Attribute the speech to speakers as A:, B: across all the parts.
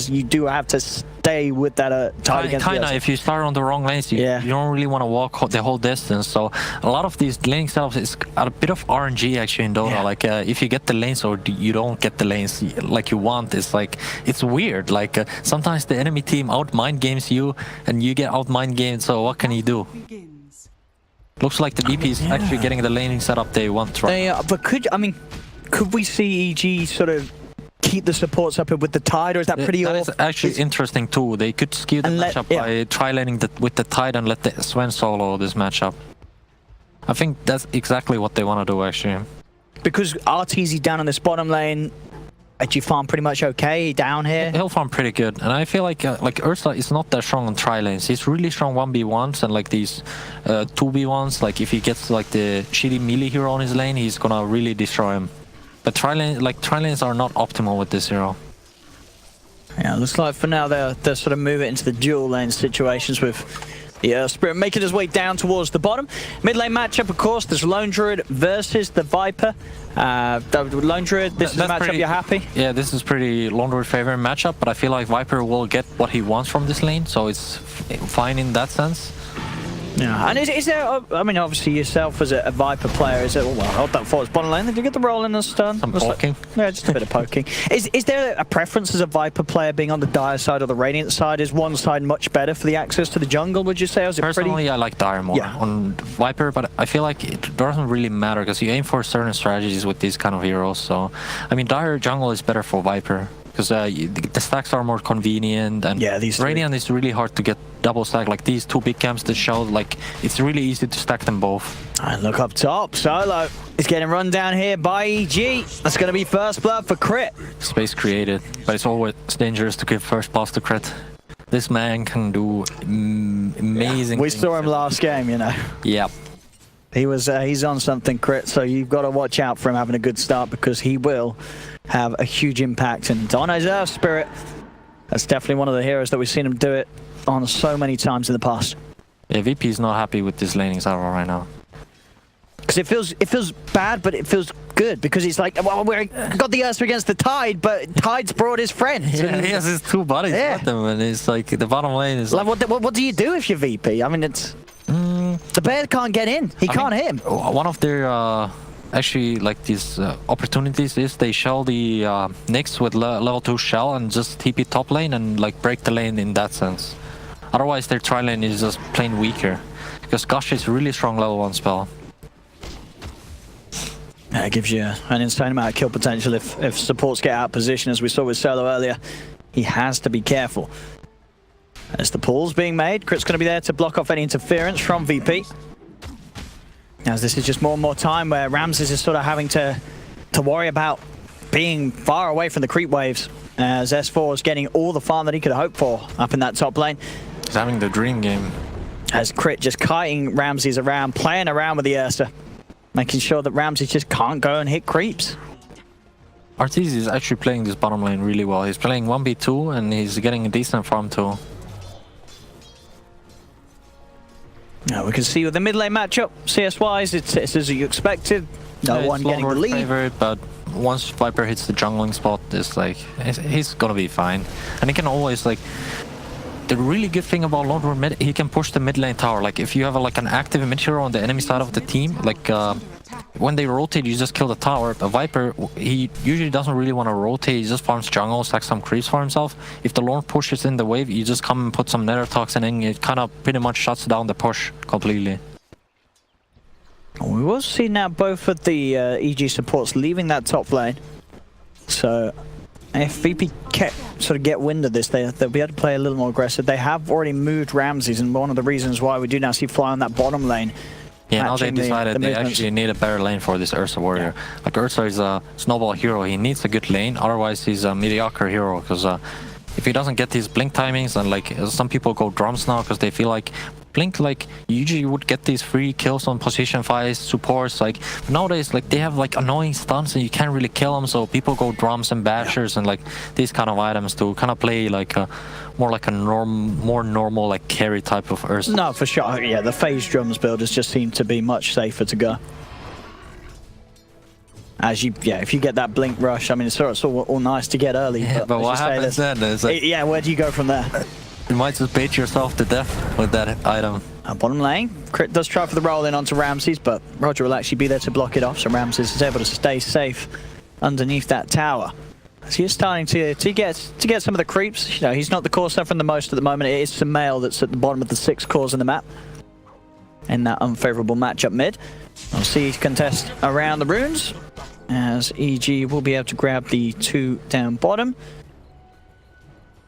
A: lanes, you do have to stay with that tide against
B: Kinda, if you start on the wrong lanes, you don't really want to walk the whole distance. So a lot of these laning setups is a bit of RNG actually in Dota. Like if you get the lanes or you don't get the lanes like you want, it's like, it's weird. Like sometimes the enemy team out mind games you and you get out mind gamed, so what can you do? Looks like the VP is actually getting the laning setup they want, right?
A: But could we see EG sort of keep the supports up with the tide, or is that pretty off?
B: That is actually interesting too. They could skew the matchup by tri-laning with the tide and let the Sven solo this matchup. I think that's exactly what they want to do actually. Because
A: RTZ down on this bottom lane, Edgy farm pretty much okay down here.
B: He'll farm pretty good, and I feel like Ursa is not that strong on tri-lanes. He's really strong 1v1s and like these 2v1s. Like if he gets like the shitty melee hero on his lane, he's gonna really destroy him. But tri-lanes are not optimal with this hero.
A: Yeah, looks like for now they're sort of moving into the dual lane situations with Spirit making his way down towards the bottom. Mid lane matchup, of course, there's Lone Druid versus the Viper. Lone Druid, this is a matchup you're happy?
B: Yeah, this is pretty Lone Druid favorite matchup, but I feel like Viper will get what he wants from this lane, so it's fine in that sense.
A: Yeah, and is there, I mean, obviously yourself as a Viper player, is it, well, hold that forward bottom lane, did you get the roll in the stun?
B: Some poking.
A: Yeah, just a bit of poking. Is there a preference as a Viper player being on the Dire side or the Radiant side? Is one side much better for the access to the jungle, would you say? Or is it
B: Personally, I like Dire more on Viper, but I feel like it doesn't really matter because you aim for certain strategies with these kind of heroes, so, I mean, Dire jungle is better for Viper. Because the stacks are more convenient, and Radiant is really hard to get double stack. Like these two big camps that show, like it's really easy to stack them both.
A: And look up top, Solo is getting run down here by EG. That's going to be first blood for Crit.
B: Space created, but it's always dangerous to give first pass to Crit. This man can do amazing
A: things. We saw him last game, you know.
B: Yeah.
A: He's on something, Crit, so you've got to watch out for him having a good start because he will have a huge impact. And on his Earth Spirit, that's definitely one of the heroes that we've seen him do it on so many times in the past.
B: Yeah, VP is not happy with this laning server right now.
A: Because it feels bad, but it feels good because he's like, well, we got the Earth against the Tide, but Tide's brought his friends.
B: Yeah, he has his two buddies with him, and it's like the bottom lane is
A: like what do you do if you're VP? I mean, it's the bear can't get in. He can't hit him.
B: One of their actually like these opportunities is they shell the Nyx with level 2 shell and just TP top lane and like break the lane in that sense. Otherwise their tri lane is just plain weaker because Gush is really strong level 1 spell.
A: Yeah, it gives you an insane amount of kill potential if supports get out of position, as we saw with Solo earlier. He has to be careful. As the pull's being made, Crit's going to be there to block off any interference from VP. As this is just more and more time where Ramses is sort of having to worry about being far away from the creep waves, as S4 is getting all the farm that he could hope for up in that top lane.
B: He's having the dream game.
A: As Crit just kiting Ramses around, playing around with the Ursa, making sure that Ramses just can't go and hit creeps.
B: RTZ is actually playing this bottom lane really well. He's playing 1v2 and he's getting a decent farm too.
A: Now we can see with the mid lane matchup, CS-wise, it's as you expected. No one getting the lead.
B: Favorite, but once Viper hits the jungling spot, it's like he's gonna be fine. And he can always like. The really good thing about Lone Druid mid, he can push the mid lane tower. Like if you have like an active mid hero on the enemy side of the team, like when they rotate, you just kill the tower. But Viper, he usually doesn't really want to rotate. He just farms jungle, stacks some creeps for himself. If the Lord pushes in the wave, you just come and put some nether toxin in. It kind of pretty much shuts down the push completely.
A: We will see now both of the EG supports leaving that top lane. So if VP sort of get wind of this, they'll be able to play a little more aggressive. They have already moved Ramses, and one of the reasons why we do now see Fly on that bottom lane.
B: Yeah, now they decided they actually need a better lane for this Ursa warrior. Yeah. Like Ursa is a snowball hero, he needs a good lane, otherwise he's a mediocre hero, because if he doesn't get these blink timings, and like some people go drums now because they feel like blink, like you usually would get these free kills on position fights, supports, like nowadays like they have like annoying stuns and you can't really kill them, so people go drums and bashers and like these kind of items to kind of play like a more like a more normal like carry type of Ursa.
A: No, for sure. Yeah, the phase drums builders just seem to be much safer to go. As you, if you get that blink rush, I mean, it's sort of all nice to get early.
B: Yeah, but what happens then? Like,
A: yeah, where do you go from there?
B: You might just bait yourself to death with that item.
A: Bottom lane, Crit does try for the roll in onto Ramses, but Roger will actually be there to block it off, so Ramses is able to stay safe underneath that tower. So he's starting to get some of the creeps. You know, he's not the core suffering the most at the moment. It is Sumail that's at the bottom of the 6 cores in the map. In that unfavorable matchup mid. We'll see contest around the runes, as EG will be able to grab the 2 down bottom.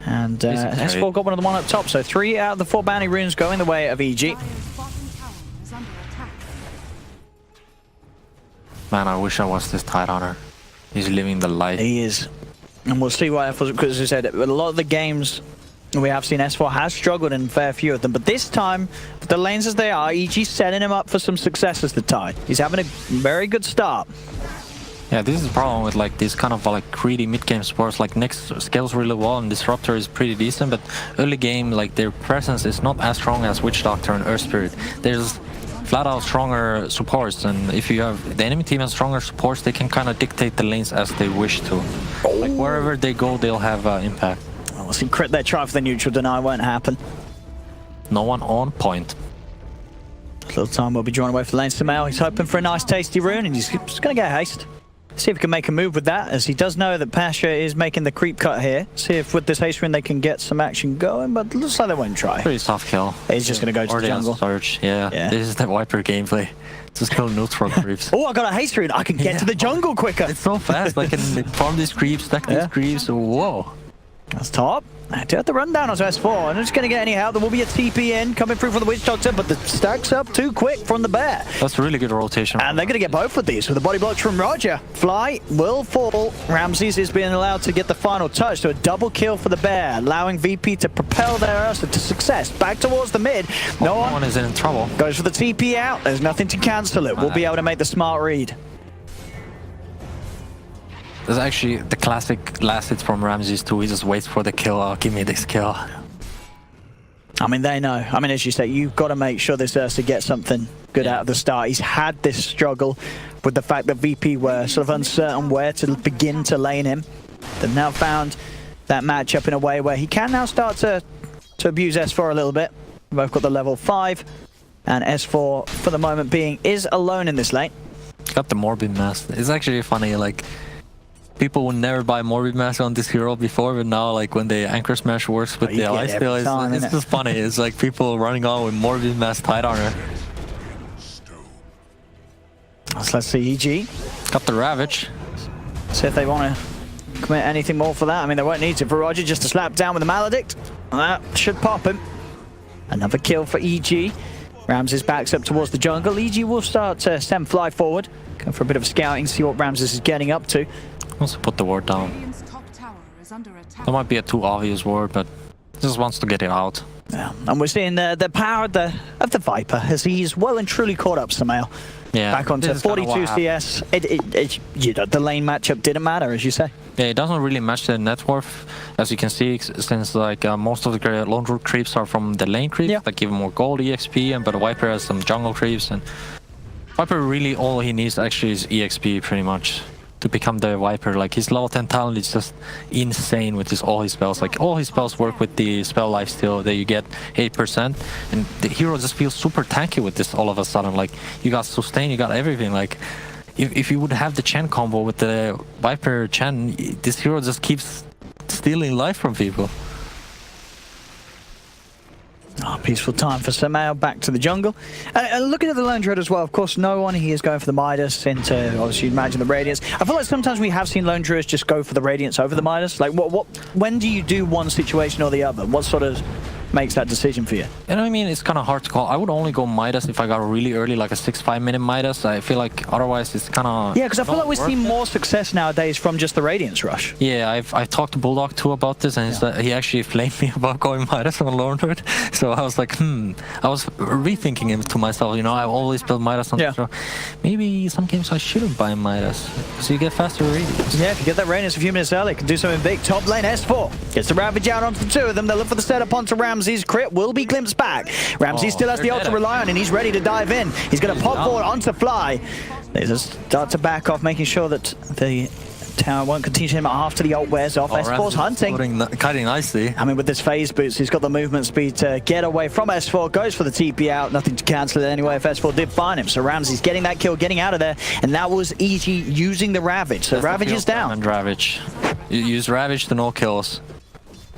A: And S4 got one of the 1 up top, so 3 out of the 4 bounty runes going the way of EG.
B: Man, I wish I was this tight on her. He's living the life.
A: He is. And we'll see why, because as I said, a lot of the games we have seen S4 has struggled in a fair few of them, but this time, with the lanes as they are, EG's setting him up for some success as the Tide. He's having a very good start.
B: Yeah, this is the problem with like these kind of like greedy mid-game supports. Like Nyx scales really well and Disruptor is pretty decent, but early game, like their presence is not as strong as Witch Doctor and Earth Spirit. There's flat out stronger supports, and if you have the enemy team has stronger supports, they can kind of dictate the lanes as they wish to. Like wherever they go, they'll have impact.
A: We'll see Crit there try for the neutral deny, won't happen.
B: No one on point.
A: A little time will be drawn away for the lane. Sumail, he's hoping for a nice tasty rune, and he's just going to get haste. See if he can make a move with that, as he does know that Pasha is making the creep cut here. See if with this haste rune they can get some action going, but it looks like they won't try.
B: Pretty soft kill.
A: He's just going to go to the jungle.
B: Surge. Yeah, this is the Viper gameplay. Just kill neutral creeps.
A: Oh, I got a haste rune. I can get to the jungle quicker.
B: It's so fast. I can farm these creeps, stack these creeps. Whoa.
A: That's top. I do have the rundown onto S4. I'm just going to get any help. There will be a TP in coming through from the Witch Doctor, but the stack's up too quick from the Bear.
B: That's a really good rotation.
A: And they're going to get both of these with the body blocks from Roger. Fly will fall. Ramses is being allowed to get the final touch, so a double kill for the Bear, allowing VP to propel their Ursa to success. Back towards the mid. No one
B: is in trouble.
A: Goes for the TP out. There's nothing to cancel it. We'll be able to make the smart read.
B: There's actually the classic last hit from Ramses too. He just waits for the kill. Oh, give me this kill.
A: I mean, they know. I mean, as you say, you've got to make sure this Ursa gets something good out of the start. He's had this struggle with the fact that VP were sort of uncertain where to begin to lane him. They've now found that matchup in a way where he can now start to abuse S4 a little bit. Both got the level 5, and S4, for the moment being, is alone in this lane.
B: Got the Morbid Mask. It's actually funny, like, people would never buy Morbid Mask on this hero before, but now, like, when the Anchor Smash works with the lifesteal, it's just funny. It's like people running on with Morbid Mask tight on her.
A: So let's see, EG.
B: Got the Ravage.
A: See if they want to commit anything more for that. I mean, they won't need to for Roger, just to slap down with the Maledict. That should pop him. Another kill for EG. Ramses backs up towards the jungle. EG will start to send Fly forward. Go for a bit of scouting, see what Ramses is getting up to.
B: Also put the ward down. That might be a too obvious ward, but just wants to get it out.
A: Yeah, and we're seeing the power of the Viper as he's well and truly caught up Sumail.
B: Yeah,
A: back onto 42 CS. You know, the lane matchup didn't matter, as you say.
B: Yeah, it doesn't really match the net worth, as you can see, since like most of the lone root creeps are from the lane creeps that give him more gold EXP, but Viper has some jungle creeps, and Viper really all he needs actually is EXP pretty much to become the Viper. Like his level 10 talent is just insane with all his spells. Like all his spells work with the spell lifesteal that you get 8%, and the hero just feels super tanky with this all of a sudden. Like you got sustain, you got everything. Like if you would have the Chen combo with the Viper Chen, this hero just keeps stealing life from people.
A: Oh, peaceful time for Sumail back to the jungle. And looking at the lone druid as well, of course, no one he is going for the Midas into, obviously, you'd imagine the Radiance. I feel like sometimes we have seen lone druids just go for the Radiance over the Midas. Like, when do you do one situation or the other? What sort of makes that decision for you?
B: You know what I mean? It's kind of hard to call. I would only go Midas if I got really early, like a 6-5 minute Midas. I feel like otherwise it's kind of...
A: Yeah, because I feel like we see more success nowadays from just the Radiance Rush.
B: Yeah, I've talked to Bulldog too about this, and he actually flamed me about going Midas on Lone Druid. So I was like, I was rethinking it to myself, you know, I've always built Midas on the show. Maybe some games I shouldn't buy Midas, so you get faster Radiance.
A: Yeah, if you get that Radiance a few minutes early, can do something big. Top lane S4 gets the Ravage out onto the two of them. They look for the setup onto Ramses. Crit will be glimpsed back. Ramses still has the ult to rely on, and he's ready to dive in. He's going to pop forward onto Fly. They just start to back off, making sure that the tower won't continue him after the ult wears off. S4's hunting.
B: Cutting nicely.
A: I mean, with this phase boost, he's got the movement speed to get away from S4. Goes for the TP out. Nothing to cancel it anyway if S4 did find him. So Ramsey's getting that kill, getting out of there. And that was EG using the Ravage. So Ravage is down.
B: And Ravage. You use Ravage to no kills.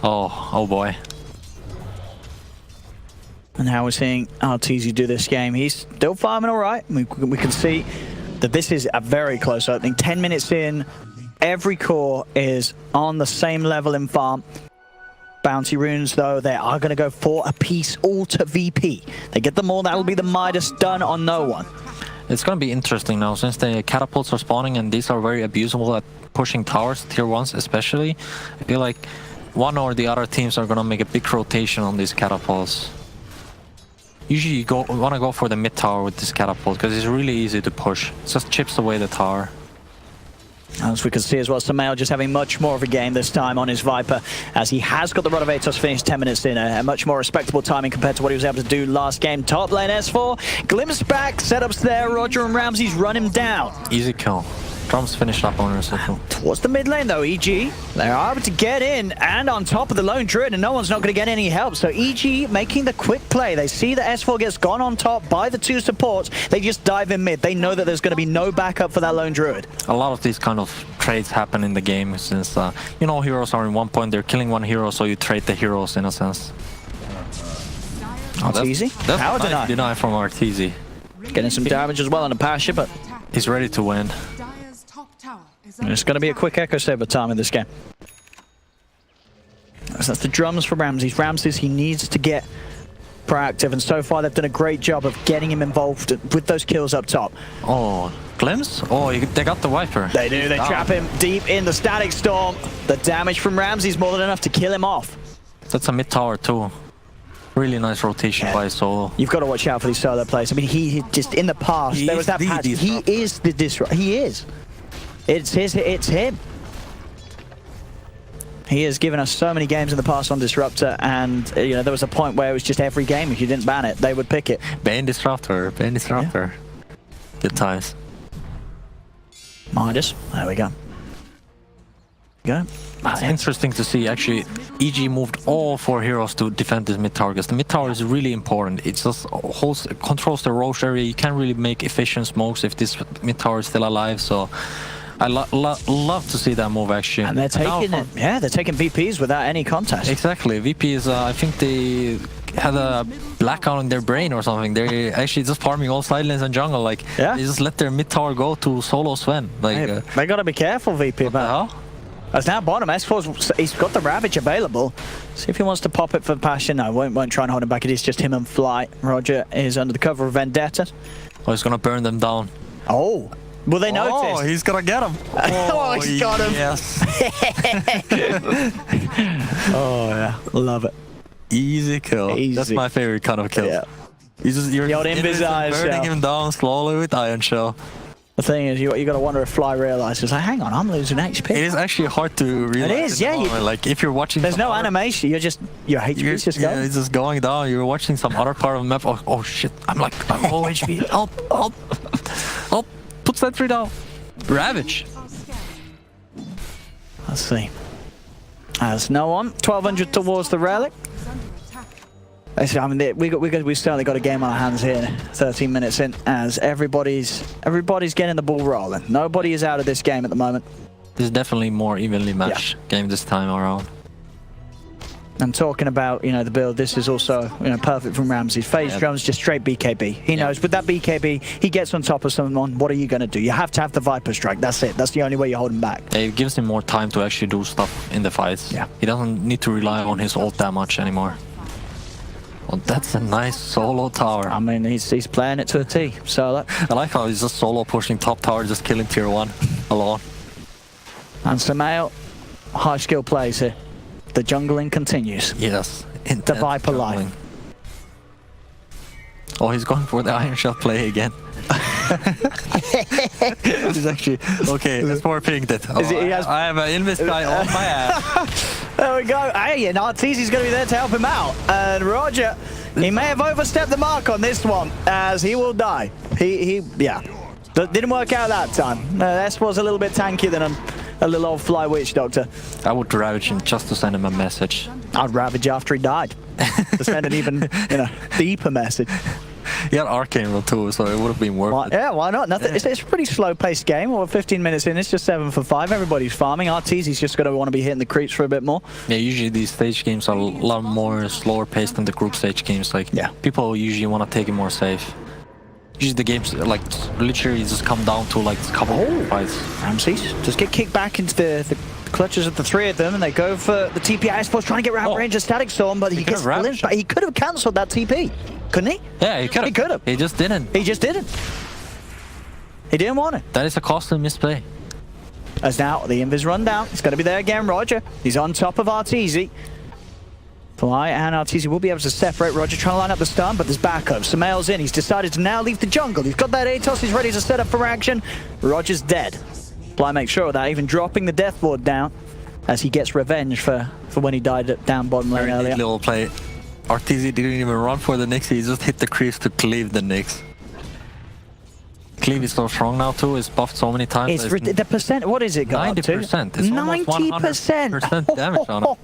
B: Oh boy.
A: And how we're seeing Arteezy do this game. He's still farming all right. We can see that this is a very close opening. 10 minutes in, every core is on the same level in farm. Bounty runes, though, they are going to go for a piece all to VP. They get them all, that'll be the Midas done on no one.
B: It's going to be interesting now, since the catapults are spawning and these are very abusable at pushing towers, tier 1s especially. I feel like one or the other teams are going to make a big rotation on these catapults. Usually you want to go for the mid tower with this catapult because it's really easy to push. It just chips away the tower.
A: As we can see as well, Samael just having much more of a game this time on his Viper, as he has got the Rod of Atos finished 10 minutes in, a much more respectable timing compared to what he was able to do last game. Top lane S4, glimpsed back, setups there, Roger and Ramsey's run him down.
B: Easy kill. Drums finished up on her circle.
A: Towards the mid lane though, EG, they're able to get in and on top of the lone druid, and no one's not going to get any help. So EG making the quick play. They see that S4 gets gone on top by the two supports. They just dive in mid. They know that there's going to be no backup for that lone druid.
B: A lot of these kind of trades happen in the game since, you know, heroes are in one point, they're killing one hero, so you trade the heroes in a sense.
A: Arteezy?
B: That's
A: How
B: a nice deny from Arteezy.
A: Getting some damage as well on the Pasha, but
B: he's ready to win.
A: It's going to be a quick Echo Saber time in this game. So that's the drums for Ramses. Ramses, he needs to get proactive, and so far they've done a great job of getting him involved with those kills up top.
B: Oh, glimpse? Oh, they got the Viper.
A: They do, they trap him deep in the Static Storm. The damage from Ramses more than enough to kill him off.
B: That's a mid tower too. Really nice rotation by Solo.
A: You've got to watch out for these solo plays. I mean, he just, in the past, there was that patch. He is the disrupt. He is. It's him. He has given us so many games in the past on Disruptor, and you know there was a point where it was just every game, if you didn't ban it, they would pick it.
B: Ban Disruptor, ban Disruptor. Yeah. Good times.
A: Midas, there we go.
B: It's interesting to see, actually, EG moved all 4 heroes to defend this mid tower, because the mid tower is really important. It just controls the Roche area. You can't really make efficient smokes if this mid tower is still alive, so I love to see that move, actually.
A: And they're taking it. Yeah, they're taking VPs without any contest.
B: Exactly. VPs, I think they had a blackout in their brain or something. They're actually just farming all side lanes and jungle. Like, they just let their mid tower go to solo Sven. Like,
A: they gotta be careful, VP. But as now bottom, S4's, he's got the Ravage available. See if he wants to pop it for Passion. No, won't try and hold him back. It is just him and Fly. Roger is under the cover of Vendetta.
B: Oh, he's gonna burn them down.
A: Oh. Will they notice?
B: Oh, he's gonna get him.
A: Oh, he's got him.
B: Yes.
A: Oh, yeah. Love it.
B: Easy kill.
A: Easy.
B: That's my favorite kind of kill.
A: Yeah.
B: You're
A: the old
B: burning him down slowly with Iron Shell.
A: The thing is, you got to wonder if Fly realizes, like, hang on, I'm losing HP.
B: It is actually hard to realize.
A: It is, yeah.
B: Like, if you're watching...
A: There's no animation, your HP's just going.
B: Yeah, it's just going down. You're watching some other part of the map. Oh shit, I'm like, oh HP, help. Put sentry down. Ravage.
A: Let's see. As no one. 1200 towards the relic. I mean, we've certainly got a game on our hands here. 13 minutes in, as everybody's getting the ball rolling. Nobody is out of this game at the moment.
B: This is definitely more evenly matched game this time around.
A: I'm talking about, you know, the build. This is also, you know, perfect from Ramsey. Phase drums, just straight BKB. He knows with that BKB, he gets on top of someone. What are you going to do? You have to have the Viper strike. That's it. That's the only way you hold him back.
B: It gives him more time to actually do stuff in the fights. Yeah. He doesn't need to rely on his ult that much anymore. Well, that's a nice solo tower.
A: I mean, he's playing it to a T. So
B: I like how he's just solo pushing top tower, just killing tier 1 alone.
A: And Samael, high skill plays here. The jungling continues.
B: Yes.
A: The Viper life.
B: Oh, he's going for the Iron Shell play again. He's actually... Okay, let's more pinged it. Oh, I have an Invis guy on my ass.
A: There we go. Hey, and Arteezy's going to be there to help him out. And Roger, he may have overstepped the mark on this one, as he will die. Yeah. That didn't work out that time. S was a little bit tankier than a little old fly witch doctor.
B: I would ravage him just to send him a message.
A: I'd ravage after he died. To send an even, deeper message.
B: He had arcane roll too, so it would have been worth it.
A: Yeah, why not? Nothing. It's a pretty slow-paced game. Well, 15 minutes in, it's just 7 for 5. Everybody's farming. Arteezy's just going to want to be hitting the creeps for a bit more.
B: Yeah, usually these stage games are a lot more slower paced than the group stage games. Like, people usually want to take it more safe. Usually the games, like, literally just come down to, like, a couple of fights.
A: Ramses just get kicked back into the clutches of the 3 of them, and they go for the TP. I suppose trying to get around range of Static Storm, but he gets blinched. But he could have cancelled that TP, couldn't he?
B: Yeah, he could have.
A: He could have.
B: He just didn't.
A: He just didn't. He didn't want it.
B: That is a costly misplay.
A: As now the invis run down, it's going to be there again. Roger, he's on top of Arteezy. Fly and Arteezy will be able to separate. Roger trying to line up the stun, but there's backup. Samael's in. He's decided to now leave the jungle. He's got that ATOS. He's ready to set up for action. Roger's dead. Fly makes sure of that, even dropping the death ward down as he gets revenge for when he died down bottom lane earlier.
B: Very little play. Arteezy didn't even run for the Nyx. He just hit the creeps to cleave the Nyx. Cleave is so strong now too. It's buffed so many times.
A: It's the percent. What is it got
B: 90%. It's
A: 90%.
B: 100% damage on him.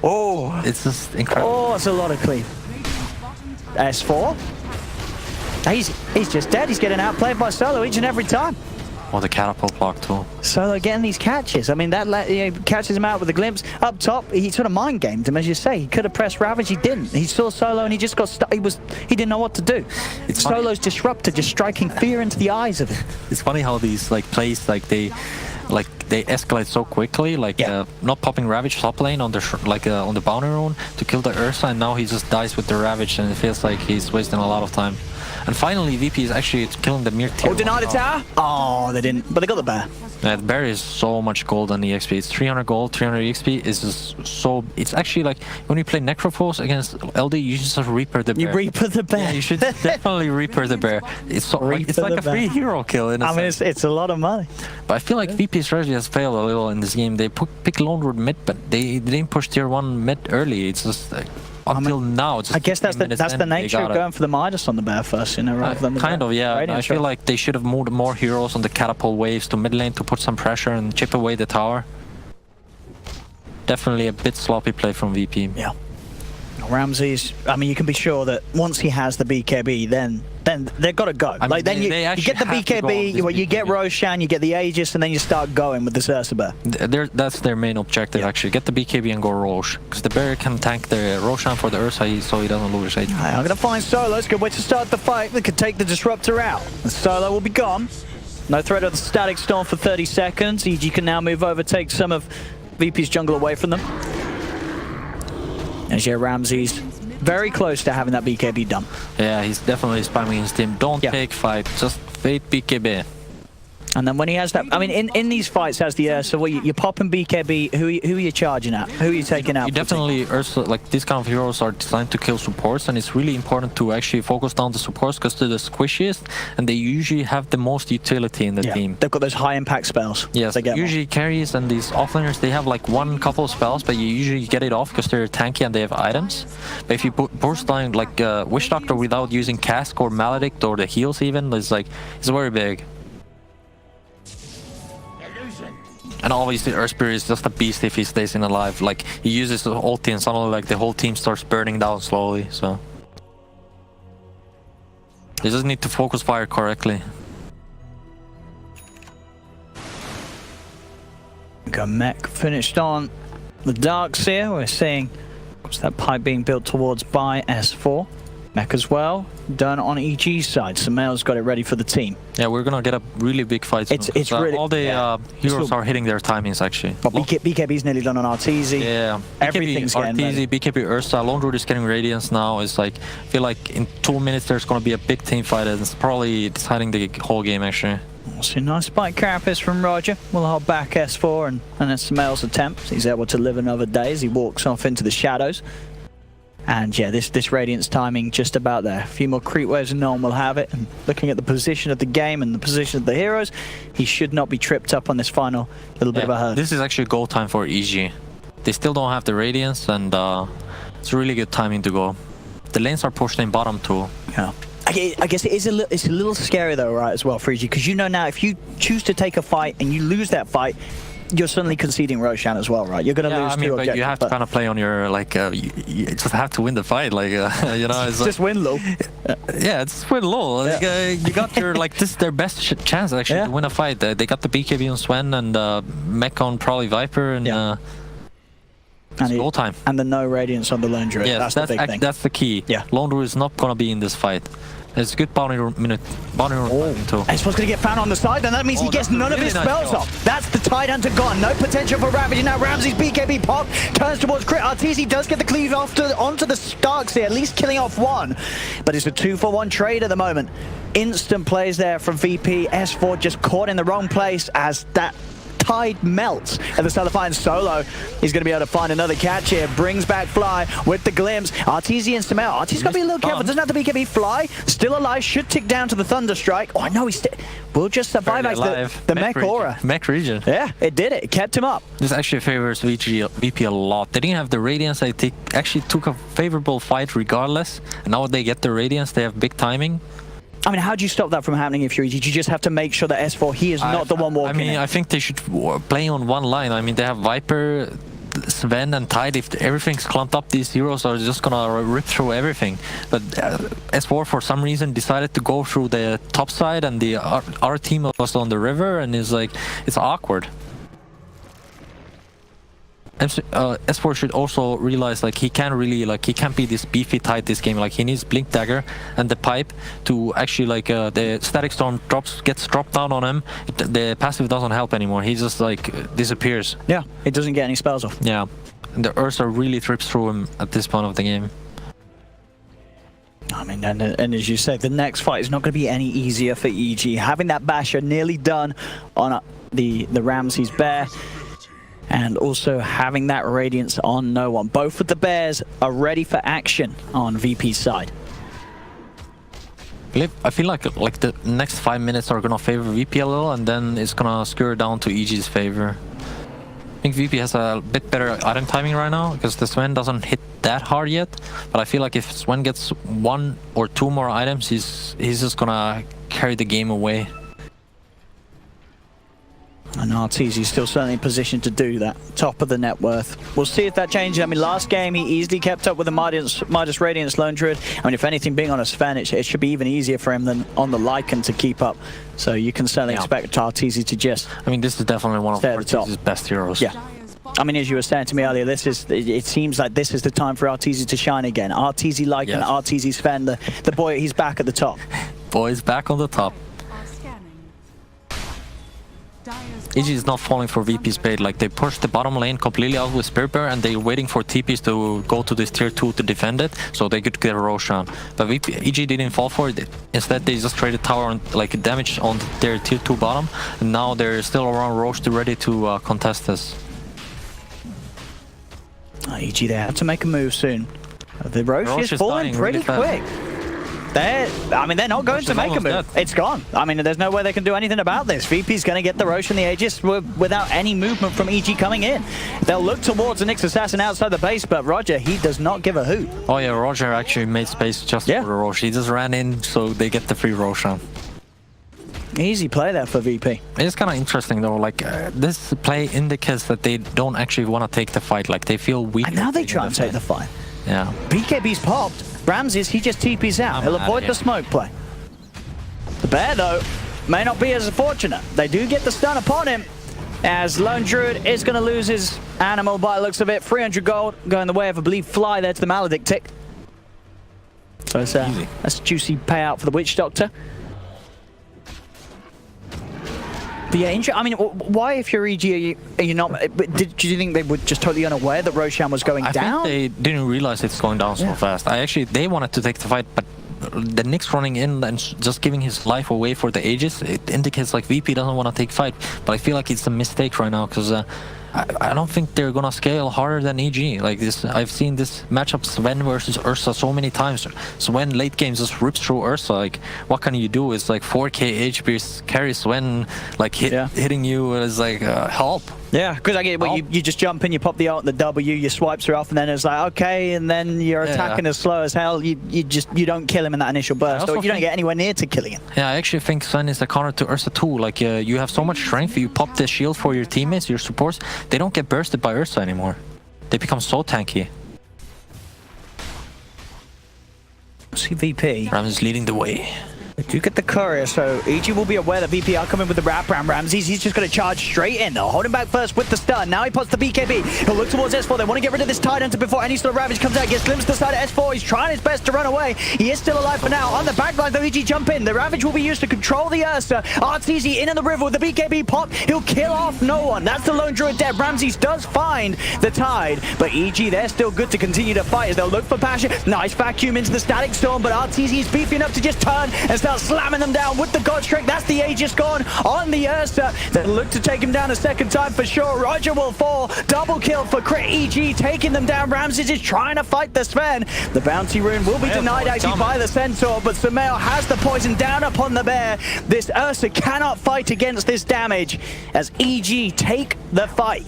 A: Oh,
B: it's just incredible.
A: Oh, it's a lot of cleave. S4. He's just dead. He's getting outplayed by Solo each and every time.
B: Oh, the catapult block too.
A: Solo getting these catches. I mean, that catches him out with a glimpse. Up top, he sort of mind gamed him, as you say. He could have pressed Ravage, he didn't. He saw Solo and he just got stuck. He didn't know what to do. Solo's disruptor, just striking fear into the eyes of him.
B: It's funny how these plays they escalate so quickly. Not popping Ravage top lane on the on the boundary rune to kill the Ursa, and now he just dies with the Ravage, and it feels like he's wasting a lot of time. And finally, VP is actually killing the Mir tier.
A: Oh, denied a tower? Oh, they didn't, but they got the bear.
B: Yeah, the bear is so much gold on EXP. It's 300 gold, 300 EXP. It's just so. It's actually like when you play Necrophos against LD, you just Reaper the bear.
A: You Reaper the bear.
B: Yeah, you should definitely Reaper the bear. It's so it's like a free hero kill in a sense.
A: It's a lot of money.
B: But I feel like VP strategy has failed a little in this game. They pick Lone Root mid, but they didn't push tier 1 mid early. It's just until now. It's just
A: I guess that's the nature of going for the Midas on the bear first, rather than
B: kind of, yeah. I feel like they should have moved more heroes on the catapult waves to mid lane to put some pressure and chip away the tower. Definitely a bit sloppy play from VP.
A: Yeah. Ramses, I mean, you can be sure that once he has the BKB, then they've got to go.
B: I mean,
A: then you get the BKB, you get Roshan, you get the Aegis, and then you start going with the Ursa Bear.
B: That's their main objective, actually. Get the BKB and go Rosh. Because the bear can tank the Roshan for the Ursa, so he doesn't lose his HP.
A: I'm going to find Solo. It's a good way to start the fight. They could take the Disruptor out. And Solo will be gone. No threat of the Static Storm for 30 seconds. EG can now move over, take some of VP's jungle away from them. As Ramses very close to having that BKB done.
B: Yeah, he's definitely spamming his team. Don't take fight, just fade BKB.
A: And then when he has that, I mean, in these fights as the Ursa, you're popping BKB, who are you charging at? Who are you taking out?
B: You definitely, Ursa, like these kind of heroes are designed to kill supports, and it's really important to actually focus down the supports because they're the squishiest, and they usually have the most utility in the team.
A: They've got those high impact spells.
B: Yes, usually carries and these offlaners, they have like couple of spells, but you usually get it off because they're tanky and they have items. But if you burst down like Witch Doctor without using Cask or Maledict or the heals even, it's very big. And obviously Earth Spirit is just a beast if he stays in alive. Like, he uses the ulti and suddenly like the whole team starts burning down slowly, so. They just need to focus fire correctly.
A: Got Mech finished on the Darks here. We're seeing that pipe being built towards by S4. Mech as well, done on EG's side. Samael's got it ready for the team.
B: Yeah, we're gonna get a really big fight soon.
A: It's really,
B: all the heroes are hitting their timings actually.
A: But BKB's nearly done on Arteezy.
B: Yeah,
A: everything's getting ready.
B: BKB Ursa, Lone Root is getting Radiance now. It's like, I feel like in 2 minutes there's gonna be a big team fight and it's probably deciding the whole game actually.
A: Also, nice spike carapace from Roger. We'll hold back S4 and then Samael's attempt. He's able to live another day as he walks off into the shadows. And yeah, this Radiance timing just about there. A few more creep waves and no one will have it. And looking at the position of the game and the position of the heroes, he should not be tripped up on this final little bit of a hurt.
B: This is actually goal time for EG. They still don't have the Radiance and it's really good timing to go. The lanes are pushed in bottom too.
A: Yeah. I guess it's a little scary though, right, as well, for EG, because you know now if you choose to take a fight and you lose that fight, you're suddenly conceding Roshan as well, right? You're going to lose two objectives.
B: But you have to kind of play on your, like, you just have to win the fight, like, you know. It's
A: just win low.
B: Yeah, it's win low. Like, you got your, like, this is their best chance, actually, to win a fight. They got the BKB on Sven and Mech on probably Viper, and it's goal time.
A: And the no Radiance on the Lone Druid.
B: Yeah, that's the big thing. That's the key.
A: Yeah.
B: Lone Druid is not going to be in this fight. It's a good bounty minute. Too.
A: He's supposed to get found on the side, and that means he gets none of his spells off. That's the Tide Hunter gone. No potential for Ravage. Now Ramsey's BKB pop turns towards crit. Arteezy does get the cleave onto the Starks here, at least killing off one. But it's a 2-for-1 trade at the moment. Instant plays there from VP. S4 just caught in the wrong place as that Tide melts at the start of the fight. And Solo, he's going to be able to find another catch here. Brings back Fly with the glimpse. Arteezy and Samel. Arteezy's got to be a little careful. Doesn't have to be BKB. Fly still alive. Should tick down to the Thunder Strike. Oh no, he's will just survive the mech aura.
B: Mech region.
A: Yeah, it did it. It kept him up.
B: This actually favors VP a lot. They didn't have the Radiance. They actually took a favorable fight regardless. And now they get the Radiance. They have big timing.
A: I mean, how do you stop that from happening if you're EG? You just have to make sure that S4, he is not the one walking in.
B: I think they should play on one line. I mean, they have Viper, Sven, and Tide. If everything's clumped up, these heroes are just gonna rip through everything. But S4, for some reason, decided to go through the top side, and our team was on the river, and it's like, it's awkward. S4 should also realize, like, he can't really, like, he can't be this beefy Tide this game. Like, he needs Blink Dagger and the pipe to actually, like, the Static Storm gets dropped down on him. The passive doesn't help anymore. He just, like, disappears.
A: Yeah, it doesn't get any spells off.
B: Yeah, and the Ursa really trips through him at this point of the game.
A: I mean, and as you said, the next fight is not going to be any easier for EG. Having that Basher nearly done on the Ramsey's Bear, and also having that Radiance on no one. Both of the Bears are ready for action on VP's side.
B: I feel like the next 5 minutes are gonna favor VP a little, and then it's gonna skewer down to EG's favor. I think VP has a bit better item timing right now because the Sven doesn't hit that hard yet. But I feel like if Sven gets 1 or 2 more items, he's just gonna carry the game away.
A: And Arteezy's still certainly in position to do that. Top of the net worth. We'll see if that changes. I mean, last game he easily kept up with the Midas Radiance Lone Druid. I mean, if anything, being on a Sven, it should be even easier for him than on the Lycan to keep up. So you can certainly expect Arteezy to just...
B: I mean, this is definitely one of Arteezy's best heroes.
A: Yeah. I mean, as you were saying to me earlier, it seems like this is the time for Arteezy to shine again. Arteezy Lycan, Arteezy Sven, the boy, he's back at the top.
B: Boy's back on the top. EG is not falling for VP's bait. Like, they pushed the bottom lane completely out with Spirit Bear, and they're waiting for TPs to go to this tier 2 to defend it, so they could get a Roshan. But EG didn't fall for it. Instead, they just traded tower and, like, damage on their tier 2 bottom, and now they're still around Roche ready to contest this.
A: EG, they have to make a move soon. The Roche is falling pretty quick. I mean, they're not going to make a move. It's gone. I mean, there's no way they can do anything about this. VP's going to get the Roche and the Aegis without any movement from EG coming in. They'll look towards the Nyx Assassin outside the base, but Roger, he does not give a hoot.
B: Oh yeah, Roger actually made space just for the Roche. He just ran in, so they get the free Roshan.
A: Easy play there for VP.
B: It's kind of interesting though, like this play indicates that they don't actually want to take the fight, like they feel weak.
A: And now they try and take the fight.
B: Yeah.
A: BKB's popped. Ramses, he just TP's out. He'll avoid the smoke play. The Bear, though, may not be as fortunate. They do get the stun upon him, as Lone Druid is going to lose his animal by the looks of it. 300 gold going the way of, I believe, Fly there to the Maledict tick. So it's that's a juicy payout for the Witch Doctor. But yeah, I mean, why, if you're EG, are you not? Did you think they were just totally unaware that Roshan was going down?
B: I think they didn't realize it's going down so fast. They wanted to take the fight, but the Nyx running in and just giving his life away for the Aegis, it indicates like VP doesn't want to take fight. But I feel like it's a mistake right now because I don't think they're gonna scale harder than EG. Like this, I've seen this matchup Sven versus Ursa so many times. Sven late games just rips through Ursa. Like, what can you do? It's like 4k HP carry Sven, like hitting you is like help.
A: Yeah, because I get well, you just jump in, you pop the ult, the W, you swipes her off, and then it's like okay, and then you're attacking as slow as hell. You don't kill him in that initial burst, or you don't get anywhere near to killing him.
B: Yeah, I actually think Sven is the counter to Ursa too. Like you have so much strength, you pop the shield for your teammates, your supports. They don't get bursted by Ursa anymore. They become so tanky.
A: See VP.
B: Rams is leading the way.
A: They do get the courier, so EG will be aware that VP are coming with the wrap around Ramses. He's just going to charge straight in. They'll hold him back first with the stun. Now he puts the BKB. He'll look towards S4. They want to get rid of this Tide Hunter before any sort of Ravage comes out. Gets glimpsed to the side of S4. He's trying his best to run away. He is still alive for now. On the back line, though, EG jump in. The Ravage will be used to control the Ursa. Arteezy in the river with the BKB pop. He'll kill off no one. That's the lone druid dead. Ramses does find the Tide, but EG, they're still good to continue to fight as they'll look for Passion. Nice vacuum into the Static Storm, but Arteezy is beefy enough to just turn and start slamming them down with the God Strike. That's the Aegis gone on the Ursa. They'll look to take him down a second time for sure. Roger will fall. Double kill for Crit. EG taking them down. Ramses is trying to fight the Sven. The bounty rune will be denied actually by the Centaur, but Sumail has the poison down upon the bear. This Ursa cannot fight against this damage as EG take the fight.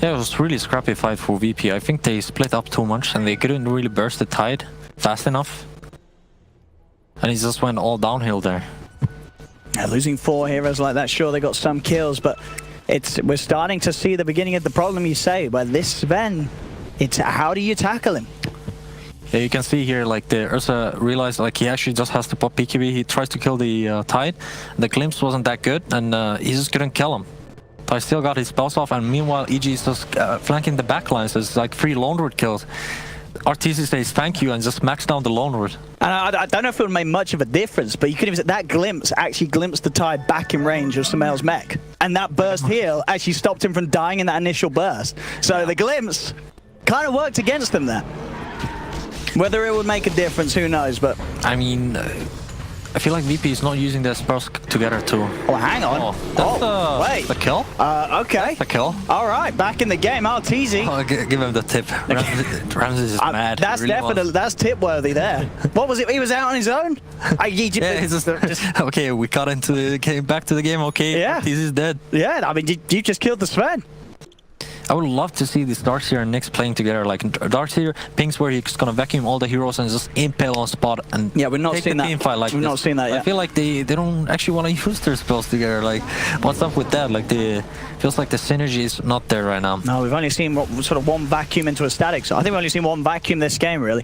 B: Yeah, it was really scrappy fight for VP. I think they split up too much and they couldn't really burst the Tide fast enough. And he just went all downhill there.
A: Yeah, losing 4 heroes like that, sure, they got some kills, but we're starting to see the beginning of the problem, you say, but this Sven, it's how do you tackle him?
B: Yeah, you can see here, like, the Ursa realized, like, he actually just has to pop PKB. He tries to kill the Tide. The glimpse wasn't that good, and he just couldn't kill him. But I still got his spells off, and meanwhile, EG is just flanking the backlines. So it's like 3 lone root kills. Arteezy says thank you and just max down the lone root.
A: And I don't know if it would make much of a difference, but you could even say that glimpse actually glimpsed the Tide back in range of Sumail's mech. And that burst heal actually stopped him from dying in that initial burst. So the glimpse kind of worked against them there. Whether it would make a difference, who knows, but...
B: I mean, I feel like VP is not using their spells together too.
A: Oh, hang on.
B: Wait. The kill?
A: Okay.
B: The kill.
A: All right, back in the game. Arteezy.
B: Oh, give him the tip. Ramses is mad.
A: That's really definitely that's tip worthy there. What was it? He was out on his own.
B: Yeah, he's just okay. We got came back to the game. Okay.
A: Yeah.
B: Arteezy's dead.
A: Yeah. I mean, you just killed the Sven.
B: I would love to see this Darkseer and Nyx playing together. Like Darkseer pings where he's gonna vacuum all the heroes and just impale on spot and
A: yeah, we're not
B: take
A: seeing
B: the
A: that.
B: Team fight like
A: we've not seen that yet.
B: I feel like they don't actually want to use their spells together. Like, what's up with that? Like, feels like the synergy is not there right now.
A: No, we've only seen sort of one vacuum into a static. So I think we've only seen one vacuum this game really.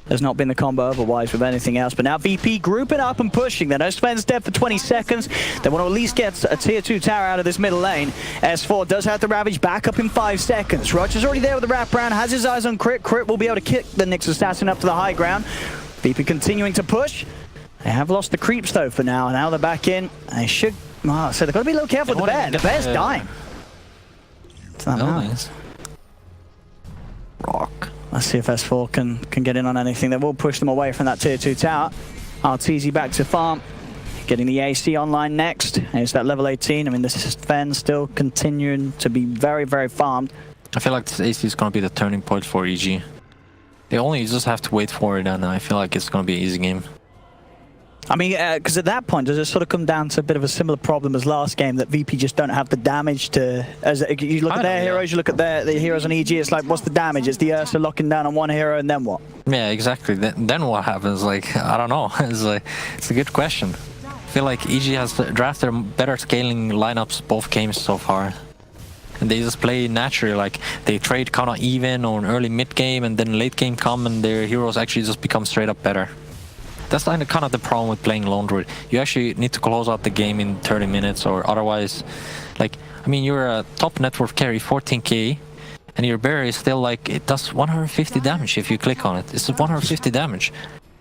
A: There's not been the combo otherwise with anything else. But now VP grouping up and pushing. They know Sven's dead for 20 seconds. They want to at least get a tier 2 tower out of this middle lane. S4 does have the Ravage back up in 5 seconds. Roger's already there with the wraparound, has his eyes on Crit. Crit will be able to kick the Nyx assassin up to the high ground. VP continuing to push. They have lost the creeps though for now. Now they're back in. They should... Oh, so they've got to be a little careful with the bear. The bear's dying. It's not nice.
B: Rock.
A: Let's see if S4 can get in on anything that will push them away from that tier 2 tower. Arteezy back to farm. Getting the AC online next. It's that level 18. I mean, this is Sven still continuing to be very, very farmed.
B: I feel like this AC is going to be the turning point for EG. They only just have to wait for it, and I feel like it's going to be an easy game.
A: I mean, because at that point, does it sort of come down to a bit of a similar problem as last game, that VP just don't have the damage to... As you look at their heroes, you look at the heroes on EG, it's like, what's the damage? It's the Ursa locking down on one hero, and then what?
B: Yeah, exactly. Then what happens? Like, I don't know. It's a good question. I feel like EG has drafted better scaling lineups both games so far. And they just play naturally, like they trade kind of even on early mid game, and then late game come and their heroes actually just become straight up better. That's kind of the problem with playing lone druid. You actually need to close out the game in 30 minutes, or otherwise, like, I mean, you're a top net worth carry, 14k, and your bear is still like, it does 150 damage if you click on it. It's 150 damage.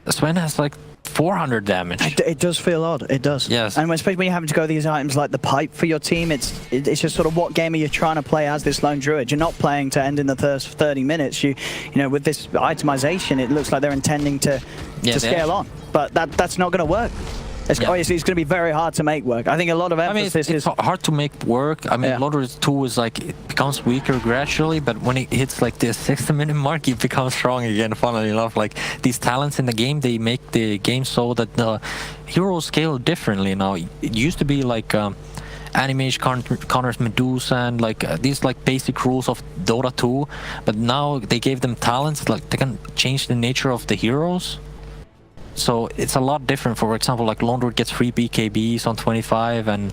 B: Sven has like 400 damage.
A: It does feel odd. It does.
B: Yes.
A: And especially when you're having to go these items like the pipe for your team, it's just sort of what game are you trying to play as this lone druid? You're not playing to end in the first 30 minutes. You know, with this itemization, it looks like they're intending to scale on, but that's not going to work. Obviously, it's going to be very hard to make work. I think a lot of emphasis
B: it's hard to make work. I mean, Lord 2 is like, it becomes weaker gradually, but when it hits like the 60-minute mark, it becomes strong again, funnily enough. Like, these talents in the game, they make the game so that the heroes scale differently now. It used to be like, animage counters Medusa and like these like basic rules of Dota 2, but now they gave them talents, like they can change the nature of the heroes. So it's a lot different. For example, like Lone Druid gets 3 BKBs on 25, and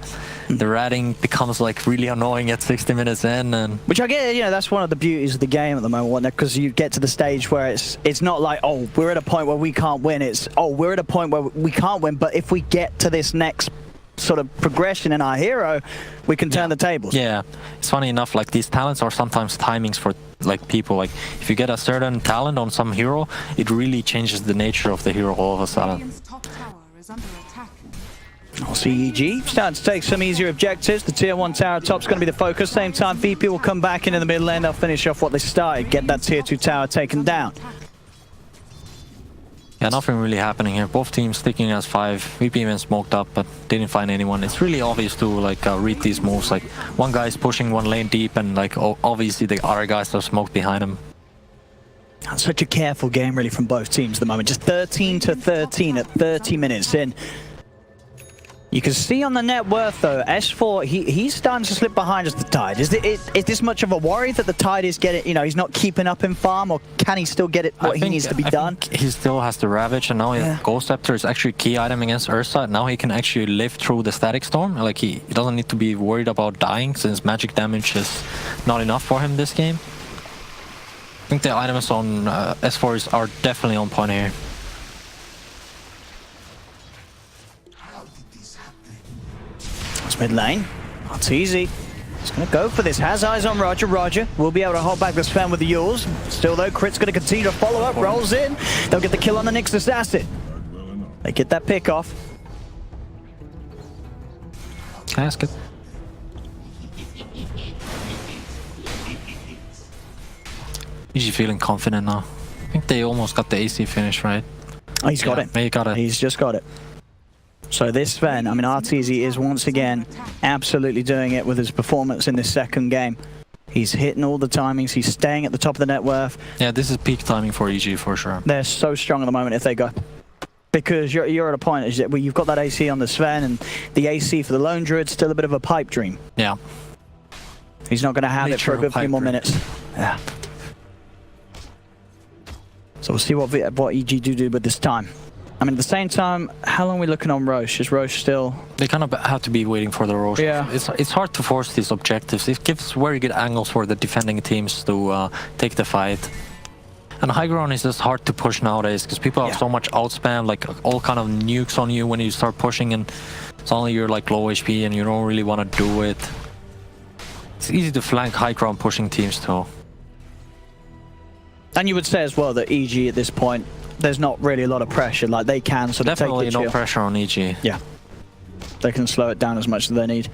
B: the ratting becomes like really annoying at 60 minutes in. And
A: which I get, you know, that's one of the beauties of the game at the moment, because you get to the stage where it's not like, oh, we're at a point where we can't win. It's, oh, we're at a point where we can't win, but if we get to this next sort of progression in our hero, we can turn the tables.
B: Yeah, it's funny enough, like these talents are sometimes timings for like people. Like if you get a certain talent on some hero, it really changes the nature of the hero all of a sudden.
A: I'll see EG starting to take some easier objectives. The tier 1 tower top's going to be the focus. Same time, VP will come back into the mid lane. They'll finish off what they started, get that tier 2 tower taken down.
B: Yeah, nothing really happening here. Both teams sticking as 5. VP even smoked up, but didn't find anyone. It's really obvious to like read these moves. Like one guy's pushing one lane deep, and like obviously the other guys have smoked behind him.
A: That's such a careful game, really, from both teams at the moment. Just 13-13 at 30 minutes in. You can see on the net worth, though, S4, he's starting to slip behind as the Tide. Is this much of a worry that the Tide is getting, you know, he's not keeping up in farm, or can he still get it what he needs to be done?
B: Think he still has the Ravage, and now Ghost Scepter is actually a key item against Ursa. Now he can actually live through the Static Storm. Like he doesn't need to be worried about dying, since magic damage is not enough for him this game. I think the items on S4 are definitely on point here.
A: Mid lane, that's easy. He's going to go for this. Has eyes on Roger. Roger will be able to hold back the Sven with the Yules. Still though, Crit's going to continue to follow up. Rolls in. They'll get the kill on the Nyx Assassin. They get that pick off.
B: That's good. Is he feeling confident now? I think they almost got the AC finish, right?
A: Oh, he's got it.
B: He got it.
A: He's just got it. So this Sven, I mean, Arteezy is once again absolutely doing it with his performance in this second game. He's hitting all the timings. He's staying at the top of the net worth.
B: Yeah, this is peak timing for EG for sure.
A: They're so strong at the moment if they go. Because you're at a point where you've got that AC on the Sven, and the AC for the Lone Druid's still a bit of a pipe dream.
B: Yeah.
A: He's not going to have it for a good few more minutes. Yeah. So we'll see what EG do with this time. I mean, at the same time, how long are we looking on Roche? Is Roche still...
B: They kind of have to be waiting for the Roche.
A: Yeah.
B: It's hard to force these objectives. It gives very good angles for the defending teams to take the fight. And high ground is just hard to push nowadays, because people have so much outspam, like all kind of nukes on you when you start pushing, and suddenly you're like low HP and you don't really want to do it. It's easy to flank high ground pushing teams too.
A: And you would say as well that EG at this point, there's not really a lot of pressure. Like they can sort of
B: definitely
A: take the
B: no pressure on EG.
A: Yeah, they can slow it down as much as they need.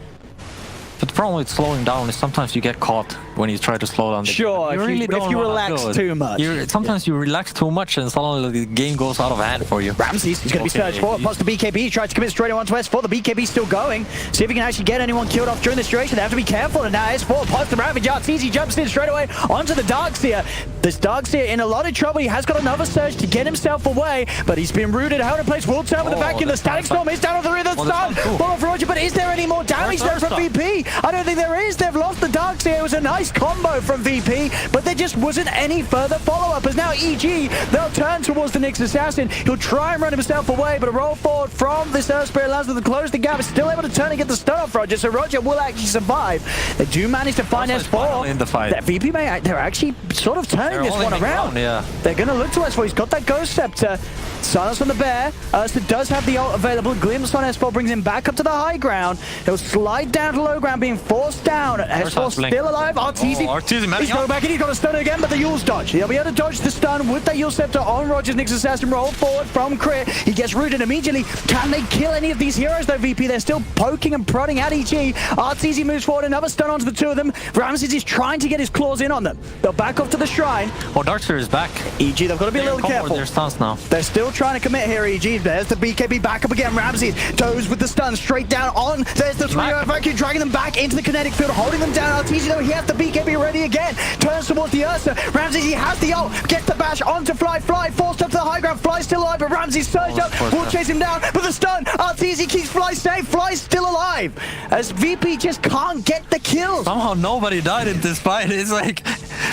B: But the problem with slowing down is sometimes you get caught when you try to slow down.
A: Sure, if you relax too much.
B: Sometimes you relax too much and suddenly the game goes out of hand for you.
A: Ramses, he's going to be searched for. Plus the BKB, he tried to commit straight on to S4. The BKB's still going. See if he can actually get anyone killed off during this duration. They have to be careful. And now S4 plus the Ravage. Arteezy jumps in straight away onto the Darkseer. This Darkseer in a lot of trouble. He has got another surge to get himself away, but he's been rooted, held in place. Will turn with the vacuum. The Static Storm is down on the rear of the stun. Fall off Roger, but is there any more damage there from VP? I don't think there is. They've lost the Darkseer. It was a nice combo from VP, but there just wasn't any further follow-up. As now EG, they'll turn towards the Nyx Assassin. He'll try and run himself away, but a roll forward from this Earth Spirit allows them to close the gap. It's still able to turn and get the stun off Roger, so Roger will actually survive. They do manage to find S4.
B: In the fight.
A: That VP they're actually sort of turning this one around.
B: Yeah.
A: They're going to look to S4. He's got that Ghost Scepter. Silence on the bear. Ursa does have the ult available. Glimpse on S4 brings him back up to the high ground. He'll slide down to low ground, being forced down. S4 still alive. Arteezy, he's going back in. He's got a stun again, but the Yule's dodge. He'll be able to dodge the stun with that Yule Scepter on Roger's Nyx Assassin. Roll forward from Crit. He gets rooted immediately. Can they kill any of these heroes though, VP? They're still poking and prodding at EG. Arteezy moves forward. Another stun onto the two of them. Ramses is trying to get his claws in on them. They'll back off to the shrine.
B: Oh, Darkseer is back.
A: EG, they've got to be a little careful.
B: Their stuns now.
A: They're still trying to commit here, EG. There's the BKB back up again. Ramses toes with the stun straight down on. There's the 3-0 vacuum, dragging them back into the kinetic field, holding them down. Arteezy though, he has the BKB ready again. Turns towards the Ursa. Ramsey, he has the ult. Gets the bash onto Fly. Fly forced up to the high ground. Fly still alive, but Ramsey surged up. Will chase him down. But the stun. Arteezy keeps Fly safe. Fly's still alive. As VP just can't get the kills.
B: Somehow nobody died in this fight. It's like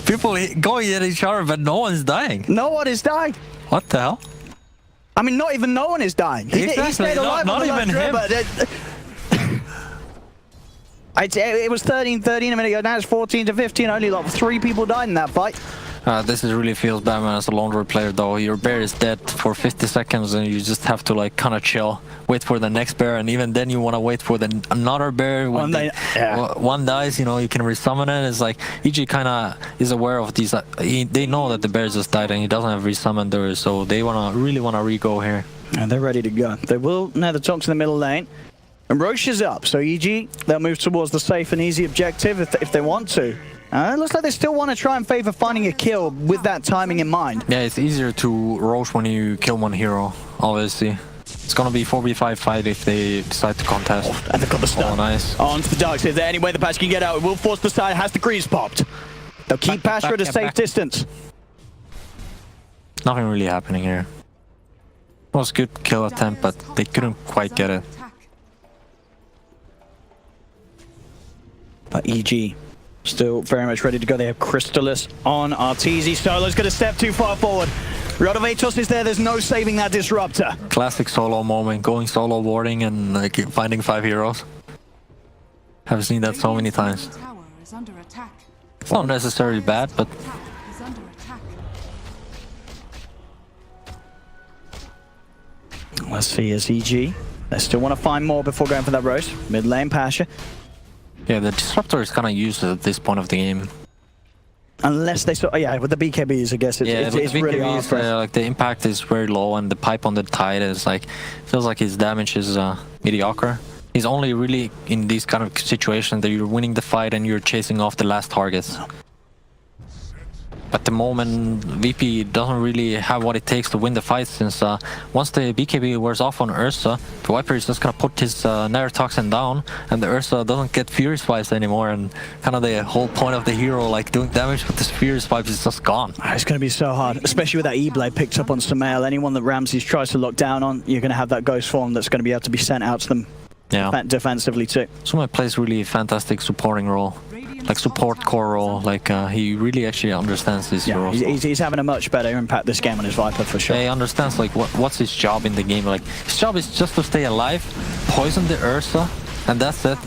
B: people going at each other, but no one's dying.
A: No one is dying.
B: What the hell?
A: I mean, not even no one is dying. He stayed alive.
B: Not even him.
A: It was 13-13 a minute ago. Now it's 14-15. Only like 3 people died in that fight.
B: This is really feels bad, man. As a laundry player, though, your bear is dead for 50 seconds, and you just have to like kind of chill, wait for the next bear, and even then you want to wait for another bear. When one dies, you know, you can resummon it. It's like EG kind of is aware of these. They know that the bear just died, and he doesn't have resummon there, so they really want to re-go here.
A: And they're ready to go. They will now the talk to the middle lane. And Roche is up, so EG, they'll move towards the safe and easy objective if they want to. It looks like they still want to try and favor finding a kill with that timing in mind.
B: Yeah, it's easier to Roche when you kill one hero, obviously. It's gonna be 4v5 fight if they decide to contest.
A: Oh, and they've got the stun.
B: Oh, nice.
A: Onto the dark. Is there any way the patch can get out? It will force the side, has the grease popped. They'll keep Pasha at a safe distance.
B: Nothing really happening here. It was a good kill attempt, but they couldn't quite get it.
A: But EG still very much ready to go. They have Crystallis on Arteezy. Solo's going to step too far forward. Rodovatos is there. There's no saving that disruptor.
B: Classic solo moment, going solo warding and like finding 5 heroes. I've seen that so many times. It's not necessarily bad, but
A: let's see as EG. They still want to find more before going for that roast. Mid lane Pasha.
B: Yeah, the disruptor is kind of useless at this point of the game.
A: Unless they saw, yeah, with the BKBs, I guess it's really hard.
B: Like the impact is very low, and the pipe on the tide is like feels like his damage is mediocre. He's only really in these kind of situations that you're winning the fight and you're chasing off the last targets. At the moment, VP doesn't really have what it takes to win the fight, since once the BKB wears off on Ursa, the Viper is just gonna put his Neurotoxin down, and the Ursa doesn't get Fury Swipes anymore, and kind of the whole point of the hero, like doing damage with this Fury Swipes, is just gone.
A: It's gonna be so hard, especially with that E-Blade picked up on Sumail. Anyone that Ramses tries to lock down on, you're gonna have that Ghost Form that's gonna be able to be sent out to them defensively too.
B: Sumail plays really fantastic supporting role. Like support core role, like he really actually understands this hero.
A: He's having a much better impact this game on his Viper for sure.
B: Yeah, he understands like what's his job in the game. Like his job is just to stay alive, poison the Ursa, and that's it.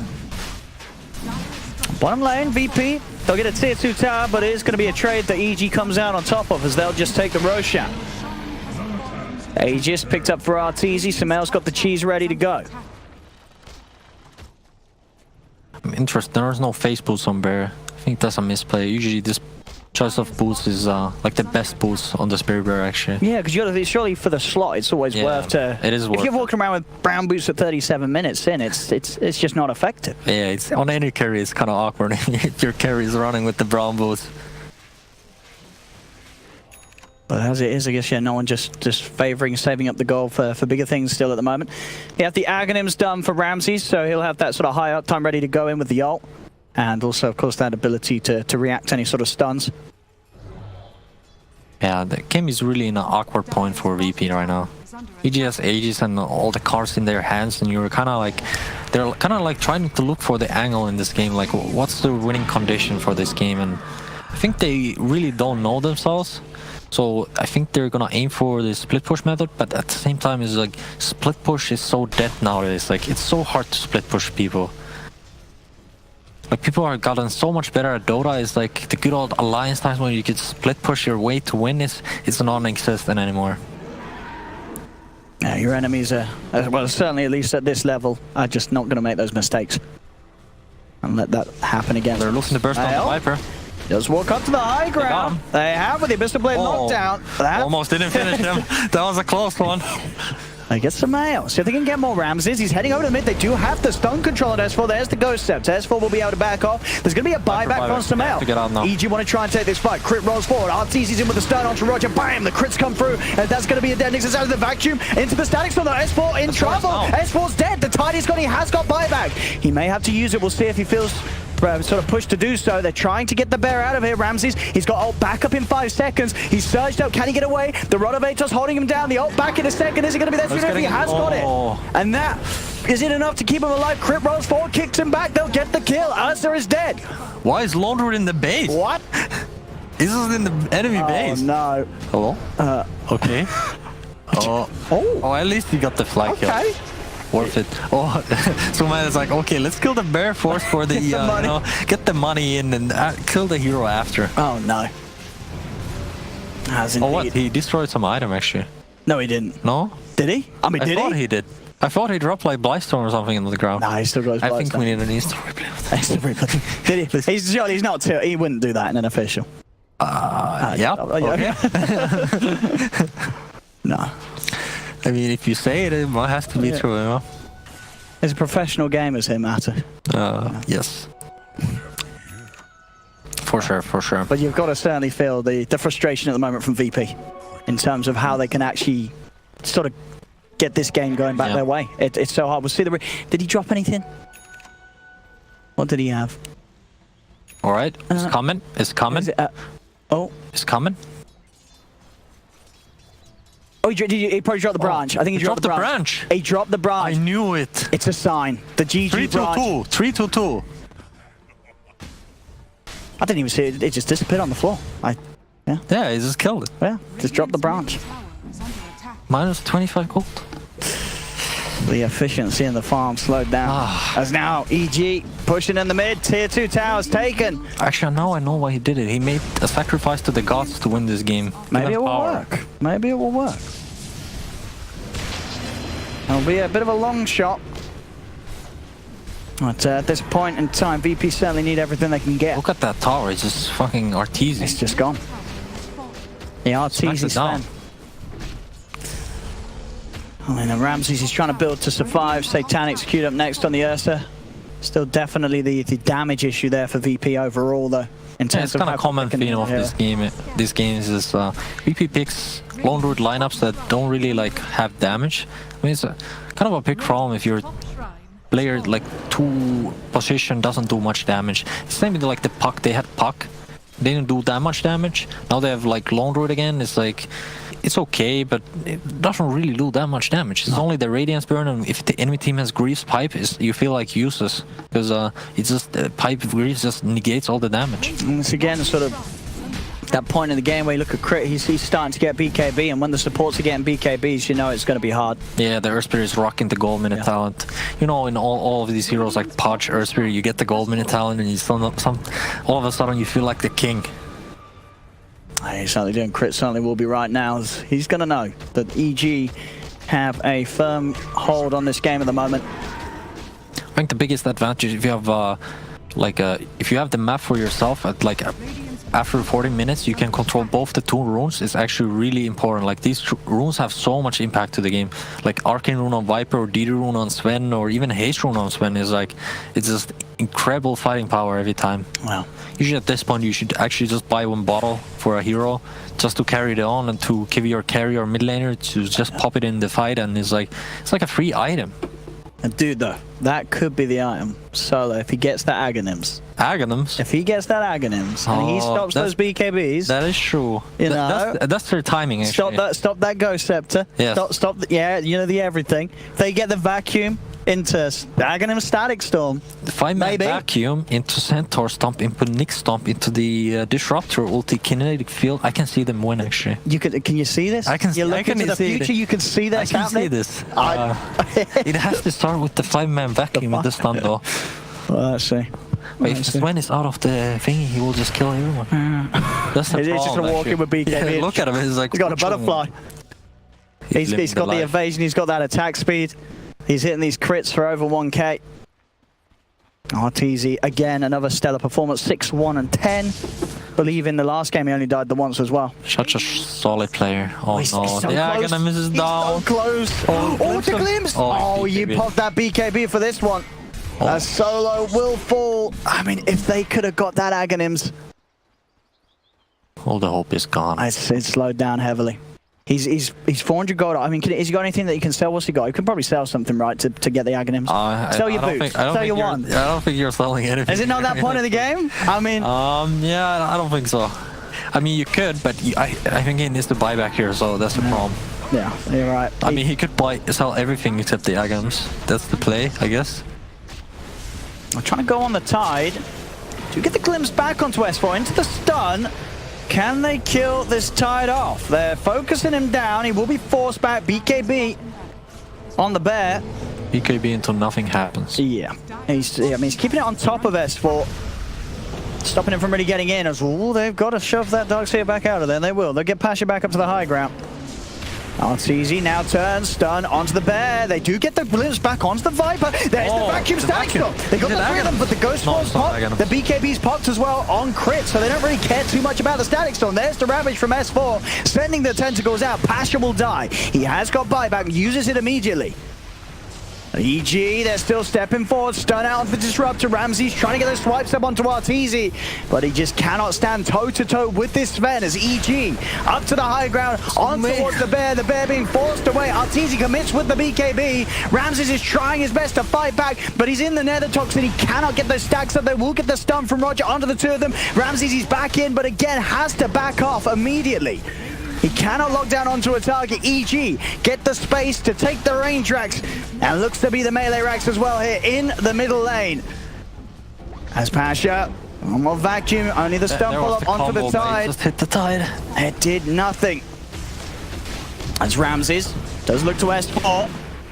A: Bottom lane, VP, they'll get a tier 2 tower, but it is going to be a trade that EG comes out on top of, as they'll just take the Roshan. Aegis picked up for Arteezy, Sumail's got the cheese ready to go.
B: I'm interested, there's no face boost on Bear. I think that's a misplay. Usually this choice of boost is like the best boost on the Spirit Bear actually.
A: Yeah, because surely for the slot it's always worth to...
B: It is worth
A: if you're walking around with brown boots at 37 minutes in, it's just not effective.
B: Yeah, it's on any carry it's kind of awkward if your carry is running with the brown boots.
A: But as it is, I guess, yeah, no one just favouring saving up the goal for bigger things still at the moment. You have the Aghanims done for Ramses, so he'll have that sort of high uptime ready to go in with the ult. And also, of course, that ability to react to any sort of stuns.
B: Yeah, the game is really in an awkward point for VP right now. EG has Aegis and all the cards in their hands, and you're kind of like... They're kind of like trying to look for the angle in this game, like what's the winning condition for this game, and I think they really don't know themselves. So I think they're gonna aim for the split push method, but at the same time, it's like split push is so dead nowadays. Like it's so hard to split push people. Like people are gotten so much better at Dota. It's like the good old alliance times when you could split push your way to win. It's non-existent anymore.
A: Yeah, your enemies are, well, certainly at least at this level, are just not gonna make those mistakes and let that happen again.
B: They're looking to burst on the Viper.
A: Just walk up to the high ground. They have with the Abyssal Blade knocked down.
B: Almost didn't finish him. That was a close one.
A: They get Sumail. See if they can get more Ramses. He's heading over to the mid. They do have the stun control at S4. There's the Ghost Step. S4 will be able to back off. There's going to be a buyback from Sumail. EG want to try and take this fight. Crit rolls forward. Arteezy's in with the stun onto Roger. Bam! The crits come through. And that's going to be a dead Nix's out of the vacuum. Into the static storm. S4 in trouble. S4's dead. The tide is gone. He has got buyback. He may have to use it. We'll see if he feels sort of pushed to do so. They're trying to get the bear out of here. Ramses, he's got ult back up in 5 seconds. He's surged out. Can he get away? The Rotovator's holding him down. The ult back in a second. Is he going to be there soon enough? He has got it. And that is it enough to keep him alive. Crit rolls forward, kicks him back. They'll get the kill. Ursa is dead.
B: Why is Lone Root in the base?
A: What?
B: This is in the enemy base.
A: Oh, no.
B: Hello? Okay. Oh, at least he got the flag kill.
A: Okay.
B: Worth it. Oh, so man is like, okay, let's kill the bear first for the, you know, get the money in and kill the hero after.
A: Oh, no.
B: Oh, what? He destroyed some item, actually.
A: No, he didn't.
B: No?
A: Did he? I mean, did he?
B: I thought he did. I thought he dropped like Blightstorm or something into the ground.
A: Nah, he still goes
B: I think we need an instant replay of
A: that. Did he? He's not too. He wouldn't do that in an official.
B: Yeah. Okay.
A: No.
B: I mean, if you say it, it has to be true, you know?
A: It's a professional game, as him, Atta.
B: Yes. For sure, for sure.
A: But you've got to certainly feel the frustration at the moment from VP in terms of how they can actually sort of get this game going back their way. It's so hard. We'll see the... Did he drop anything? What did he have?
B: All right, it's coming. It's coming. It's coming.
A: Oh, he probably dropped the branch. I think he dropped the branch. He dropped the branch.
B: I knew it.
A: It's a sign. The GG branch.
B: 3-2-2.
A: I didn't even see it. It just disappeared on the floor.
B: Yeah, he just killed it.
A: Yeah, just dropped the branch.
B: Minus 25 gold.
A: The efficiency in the farm slowed down. As now EG pushing in the mid. Tier 2 towers taken.
B: Actually, now I know why he did it. He made a sacrifice to the gods to win this game.
A: Maybe it will work. Maybe it will work. It'll be a bit of a long shot. But at this point in time, VP certainly need everything they can get.
B: Look at that tower. It's just fucking Arteezy.
A: It's just gone. The Arteezy down. I mean, Ramses is trying to build to survive. Satanic's queued up next on the Ursa. Still definitely the damage issue there for VP overall, though. In terms
B: it's kind of common theme of this game. This game is VP picks Lone Root lineups that don't really like have damage. I mean, it's kind of a big problem if your player like 2 position doesn't do much damage. It's same with like the Puck. They had Puck. They didn't do that much damage. Now they have like Lone Root again. It's like, it's okay, but it doesn't really do that much damage. It's only the Radiance Burn, and if the enemy team has Greaves Pipe, you feel like useless, because it's just Pipe of Greaves just negates all the damage.
A: And it's again sort of that point in the game where you look at Crit, he's starting to get BKB, and when the supports are getting BKBs, you know it's going to be hard. Yeah, the Earth Spirit is rocking the gold minute talent. You know, in all of these heroes like Podge, Earth Spirit, you get the gold minute talent, and you still all of a sudden you feel like the king. He's certainly doing. Crit certainly will be right now. He's going to know that EG have a firm hold on this game at the moment. I think the biggest advantage, if you have if you have the map for yourself at after 40 minutes, you can control both the 2 runes. It's actually really important. Like, these runes have so much impact to the game. Like Arcane Rune on Viper, or DD Rune on Sven, or even Haste Rune on Sven is like, it's just incredible fighting power every time. Wow. Usually at this point you should actually just buy 1 bottle for a hero just to carry it on, and to give your carry or mid laner to just pop it in the fight, and it's like a free item. And dude, though, that could be the item. Solo, if he gets the Aghanims. Aghanims? If he gets that Aghanims, and he stops those BKBs. That is true. You know, that's their timing, actually. Stop that Ghost Scepter. Yes. Stop the, you know, the everything. If they get the Vacuum into Aghanim Static Storm. If I make Vacuum into Centaur Stomp, into Nyx Stomp, into the Disruptor ulti kinetic field, I can see them win, actually. Can you see this? I can. You look into the future, you can see that happening? I can see this. It has to start with the 5-man Vacuum at this time, though. Well, let's see. But if Sven is out of the thingy, he will just kill everyone. That's the problem. He's just going to walk in with BKB. Yeah, look at him. He's like, he's got a butterfly. He's got the evasion. He's got that attack speed. He's hitting these crits for over 1k. Arteezy, again, another stellar performance. 6-1 and 10. Believe in the last game he only died the once as well. Such a solid player. Oh no. So yeah, gonna miss his down. So close. Oh, to glimpse. Oh, you popped that BKB for this one. As Solo will fall. I mean, if they could have got that Aghanims. All the hope is gone. It's slowed down heavily. He's 400 gold. I mean, has he got anything that he can sell? What's he got? He can probably sell something, right, to get the Aghanims. Sell your boots. Sell your wand.
B: I don't think you're selling anything.
A: Is it not that point of the game? I mean...
B: yeah, I don't think so. I mean, you could, but I think he needs to buy back here, so that's the problem.
A: Yeah, you're right.
B: I mean, he could sell everything except the Aghanims. That's the play, I guess.
A: I'm trying to go on the tide. Do get the glimpse back onto S4 into the stun. Can they kill this tide off? They're focusing him down. He will be forced back. BKB on the bear.
B: BKB until nothing happens.
A: Yeah. He's keeping it on top of S4. Stopping him from really getting in as well. They've got to shove that Darkseer back out of there. They will. They'll get Pasha back up to the high ground. Arteezy now turns, stun onto the bear. They do get the glimpse back onto the Viper. There's the vacuum stack stop. They got the three of them, but the Ghost Force popped. The BKB's popped as well on crit, so they don't really care too much about the static storm. There's the Ravage from S4, sending the tentacles out. Pasha will die. He has got buyback, uses it immediately. EG, they're still stepping forward, stun out the Disruptor. Ramsey's trying to get those swipes up onto Arteezy, but he just cannot stand toe-to-toe with this Sven as EG up to the high ground, on towards the bear being forced away. Arteezy commits with the BKB. Ramses is trying his best to fight back, but he's in the Nether Toxin. He cannot get those stacks up. They will get the stun from Roger onto the two of them. Ramses, he's back in, but again, has to back off immediately. He cannot lock down onto a target. EG get the space to take the range racks, and looks to be the melee racks as well here in the middle lane. As Pasha, one more vacuum, only the stun pull up onto the tide.
B: Just hit the tide.
A: It did nothing. As Ramses does look to S4.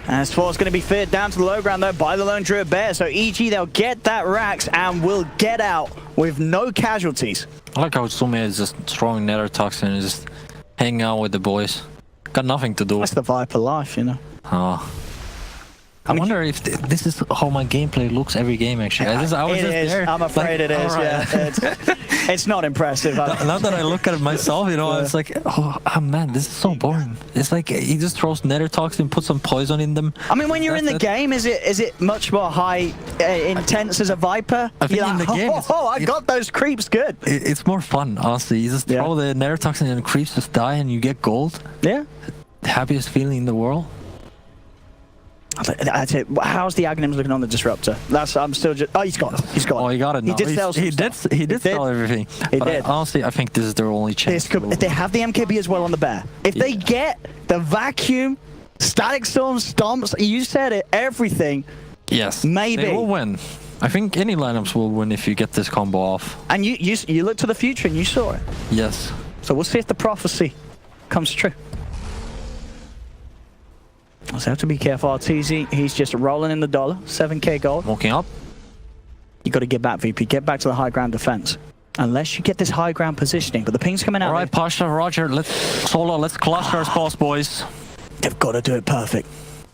A: S4 is going to be feared down to the low ground though by the Lone Druid Bear. So EG, they'll get that racks and will get out with no casualties.
B: I like how Sume is just throwing Nether Toxin and just hanging out with the boys. Got nothing to do.
A: That's the Viper life, you know.
B: Oh. I wonder if this is how my gameplay looks every game, actually.
A: I'm afraid it is, yeah. It's not impressive.
B: Now that I look at it myself, you know, it's like, oh man, this is so boring. It's like he just throws Nether Toxin, puts some poison in them.
A: I mean, when you're in the game, is it much more high intense as a Viper?
B: I think in the game,
A: I got those creeps good.
B: It's more fun, honestly. You just throw the Nether Toxin and creeps just die and you get gold.
A: Yeah.
B: The happiest feeling in the world.
A: That's it. How's the Aghanims looking on the Disruptor? I'm still just... Oh, he's gone. He's gone.
B: Oh, he got it now.
A: He did sell some stuff.
B: He did sell everything.
A: He did.
B: Honestly, I think this is their only chance.
A: They have the MKB as well on the bear. If they get the vacuum, static storm, stomps, you said it, everything.
B: Yes.
A: Maybe.
B: They will win. I think any lineups will win if you get this combo off.
A: And you look to the future and you saw it.
B: Yes.
A: So we'll see if the prophecy comes true. So have to be careful. Arteezy, he's just rolling in the dollar. 7k gold.
B: Walking up.
A: You got to get back, VP. Get back to the high ground defense. Unless you get this high ground positioning. But the ping's coming out.
B: All right, Pasha, Roger. Let's cluster our spells, boys.
A: They've got to do it perfect.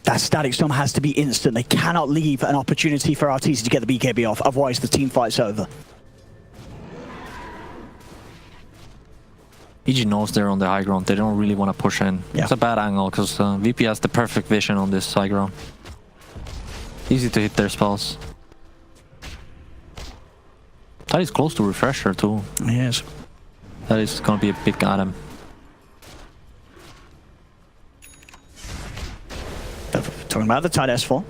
A: That static storm has to be instant. They cannot leave an opportunity for Arteezy to get the BKB off. Otherwise, the team fight's over.
B: EG knows they're on the high ground. They don't really want to push in. Yeah. It's a bad angle because VP has the perfect vision on this high ground. Easy to hit their spells. That is close to Refresher too.
A: Yes.
B: That is going to be a big item.
A: Talking about the tight S4.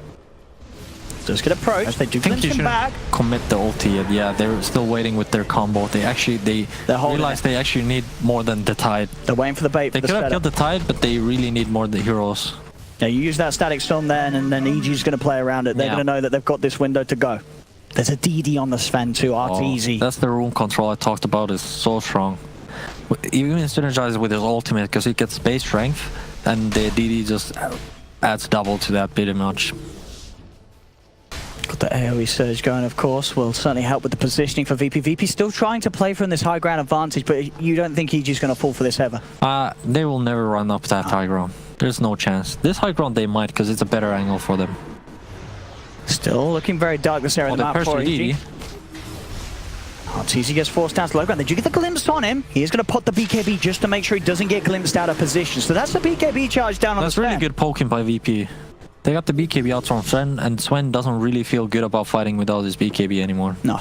A: Does get approached. They do
B: think
A: him back.
B: Commit the ulti yet. Yeah, they're still waiting with their combo. They realize they actually need more than the tide.
A: They're waiting for the bait.
B: They could have killed the tide, but they really need more than the heroes.
A: Yeah, you use that static storm then, and then EG's going to play around it. They're going to know that they've got this window to go. There's a DD on the Sven too, Arteezy.
B: That's the rune control I talked about. Is so strong. Even synergizes with his ultimate because he gets base strength, and the DD just adds double to that pretty much.
A: Got the AoE surge going, of course, will certainly help with the positioning for VP. VP still trying to play from this high ground advantage, but you don't think EG's going to fall for this ever?
B: They will never run up that high ground. There's no chance. This high ground they might, because it's a better angle for them.
A: Still looking very dark this area in the map for EG. Arteezy gets forced down to low ground. Did you get the glimpse on him? He is going to put the BKB just to make sure he doesn't get glimpsed out of position. So that's the BKB charge down on the Sven.
B: That's really good poking by VP. They got the BKB out from Sven, and Sven doesn't really feel good about fighting without his BKB anymore.
A: No.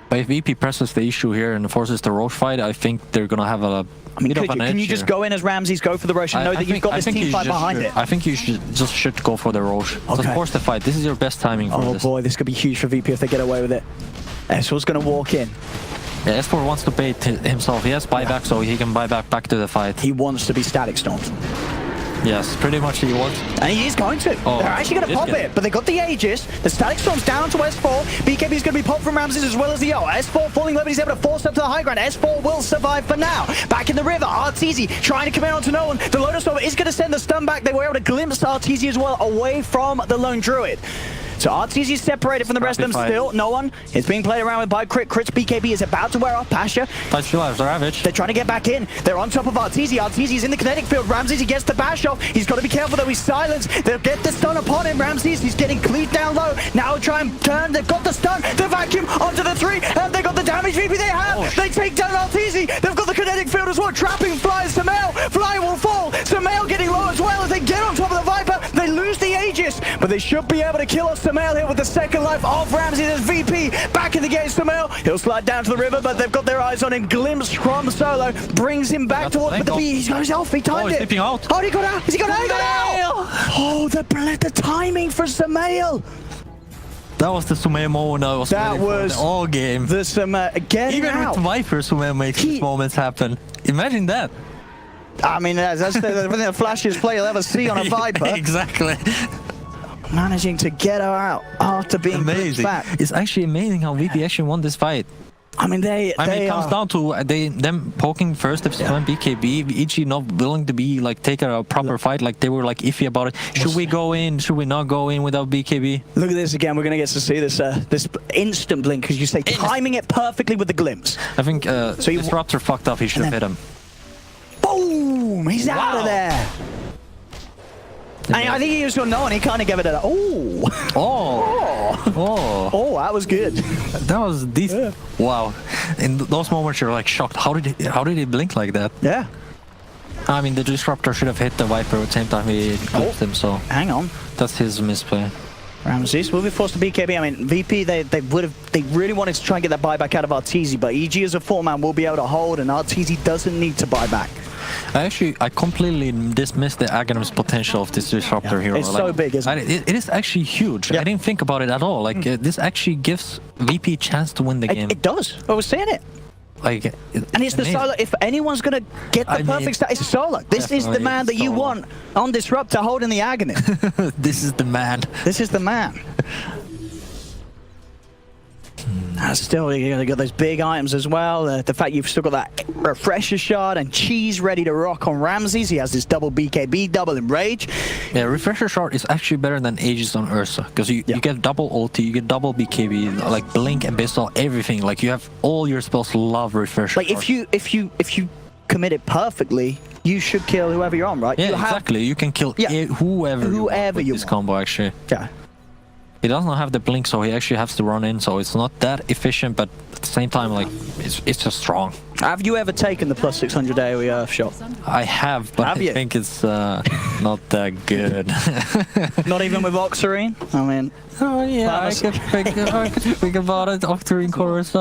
B: But if VP presses the issue here and forces the Roche fight, I think they're gonna have a bit of an edge.
A: Can you just go in as Ramses, go for the Roche, and know that you've got this team fight behind it?
B: I think you should go for the Roche. Just force the fight. This is your best timing for this.
A: Oh boy, this could be huge for VP if they get away with it. S4's gonna walk in.
B: Yeah, S4 wants to bait himself. He has buyback, so he can buy back to the fight.
A: He wants to be static stormed.
B: Yes, pretty much he wants.
A: And he is going to. They're actually going to pop it, but they got the Aegis. The static storm's down to S4. BKB's going to be popped from Ramses as well as the O. S4 falling low, but he's able to force up to the high ground. S4 will survive for now. Back in the river, Arteezy trying to come in onto no one. The Lotus Storm is going to send the stun back. They were able to glimpse Arteezy as well away from the lone Druid. So Arteezy is separated from the rest of them still. No one is being played around with by Crit. Crit's BKB is about to wear off. Pasha. They're trying to get back in. They're on top of Arteezy. Arteezy's in the kinetic field. Ramses, he gets the bash off. He's got to be careful though. He's silenced. They'll get the stun upon him. Ramses, he's getting cleaved down low. Now try and turn. They've got the stun. The vacuum onto the 3. And they got the damage VP they have. They take down Arteezy. They've got the kinetic field as well. Trapping Flyers to Mail. Fly will fall. Samael getting low as well as they get on top of the Viper. They lose the Aegis, but they should be able to kill off Samael here with the second life of Ramses as VP. Back in the game, Samael. He'll slide down to the river, but they've got their eyes on him. Glimpse from Solo brings him back towards the B. He's got his elf. He timed it.
B: Out.
A: Oh, he got out. Has he got out? He got out. Oh, the timing for Samael.
B: That was the Sumail moment I was waiting for the all game.
A: The Samael getting
B: Even
A: out.
B: with Viper, Sumail makes these moments happen. Imagine that.
A: I mean, that's the flashiest play you'll ever see on a Viper.
B: Exactly.
A: Managing to get her out after being
B: amazing.
A: Back.
B: It's actually amazing how VP actually won this fight.
A: I mean, it
B: comes down to them poking first if someone BKB, EG not willing to be like take a proper fight. Like they were like iffy about it. Should we go in? Should we not go in without BKB?
A: Look at this again. We're gonna get to see this this instant blink because you say timing it perfectly with the glimpse.
B: I think so Disruptor fucked up. He should have hit him.
A: Boom! He's out of there. And I think he was going to know, and he kind of gave it a that was good.
B: That was decent. Yeah. Wow. In those moments, you're like shocked. How did he blink like that?
A: Yeah.
B: I mean, the Disruptor should have hit the Viper at the same time he clipped him. So
A: hang on.
B: That's his misplay.
A: Ramses will be forced to BKB. I mean, VP, they really wanted to try and get that buyback out of Arteezy, but EG as a 4-man will be able to hold, and Arteezy doesn't need to buy back.
B: I completely dismissed the Aghanim's potential of this Disruptor hero.
A: It's so big, isn't it?
B: It is actually huge. I didn't think about it at all. Like this actually gives VP a chance to win the game.
A: It does. I was saying it.
B: Like,
A: and it's the Solo. If anyone's gonna get the perfect stat, it's Solo. This is the man that you want on Disruptor holding the Aghanim.
B: This is the man.
A: This is the man. Still, you got those big items as well. The fact you've still got that Refresher Shard and Cheese ready to rock on Ramses. He has this double BKB, double Enrage.
B: Yeah, Refresher Shard is actually better than Aegis on Ursa because you get double ulti, you get double BKB, like Blink, Abyssal, everything. Like you have all your spells love Refresher.
A: Like if you commit it perfectly, you should kill whoever you're on, right?
B: Yeah, exactly. You can kill whoever you want with this combo actually.
A: Yeah.
B: He does not have the blink, so he actually has to run in, so it's not that efficient, but at the same time, like, it's just strong.
A: Have you ever taken the plus 600 AoE Earth shot?
B: I have, but I think it's not that good.
A: Not even with Oxarine? I mean...
B: Oh yeah, I could think about it, Octarine Chorus.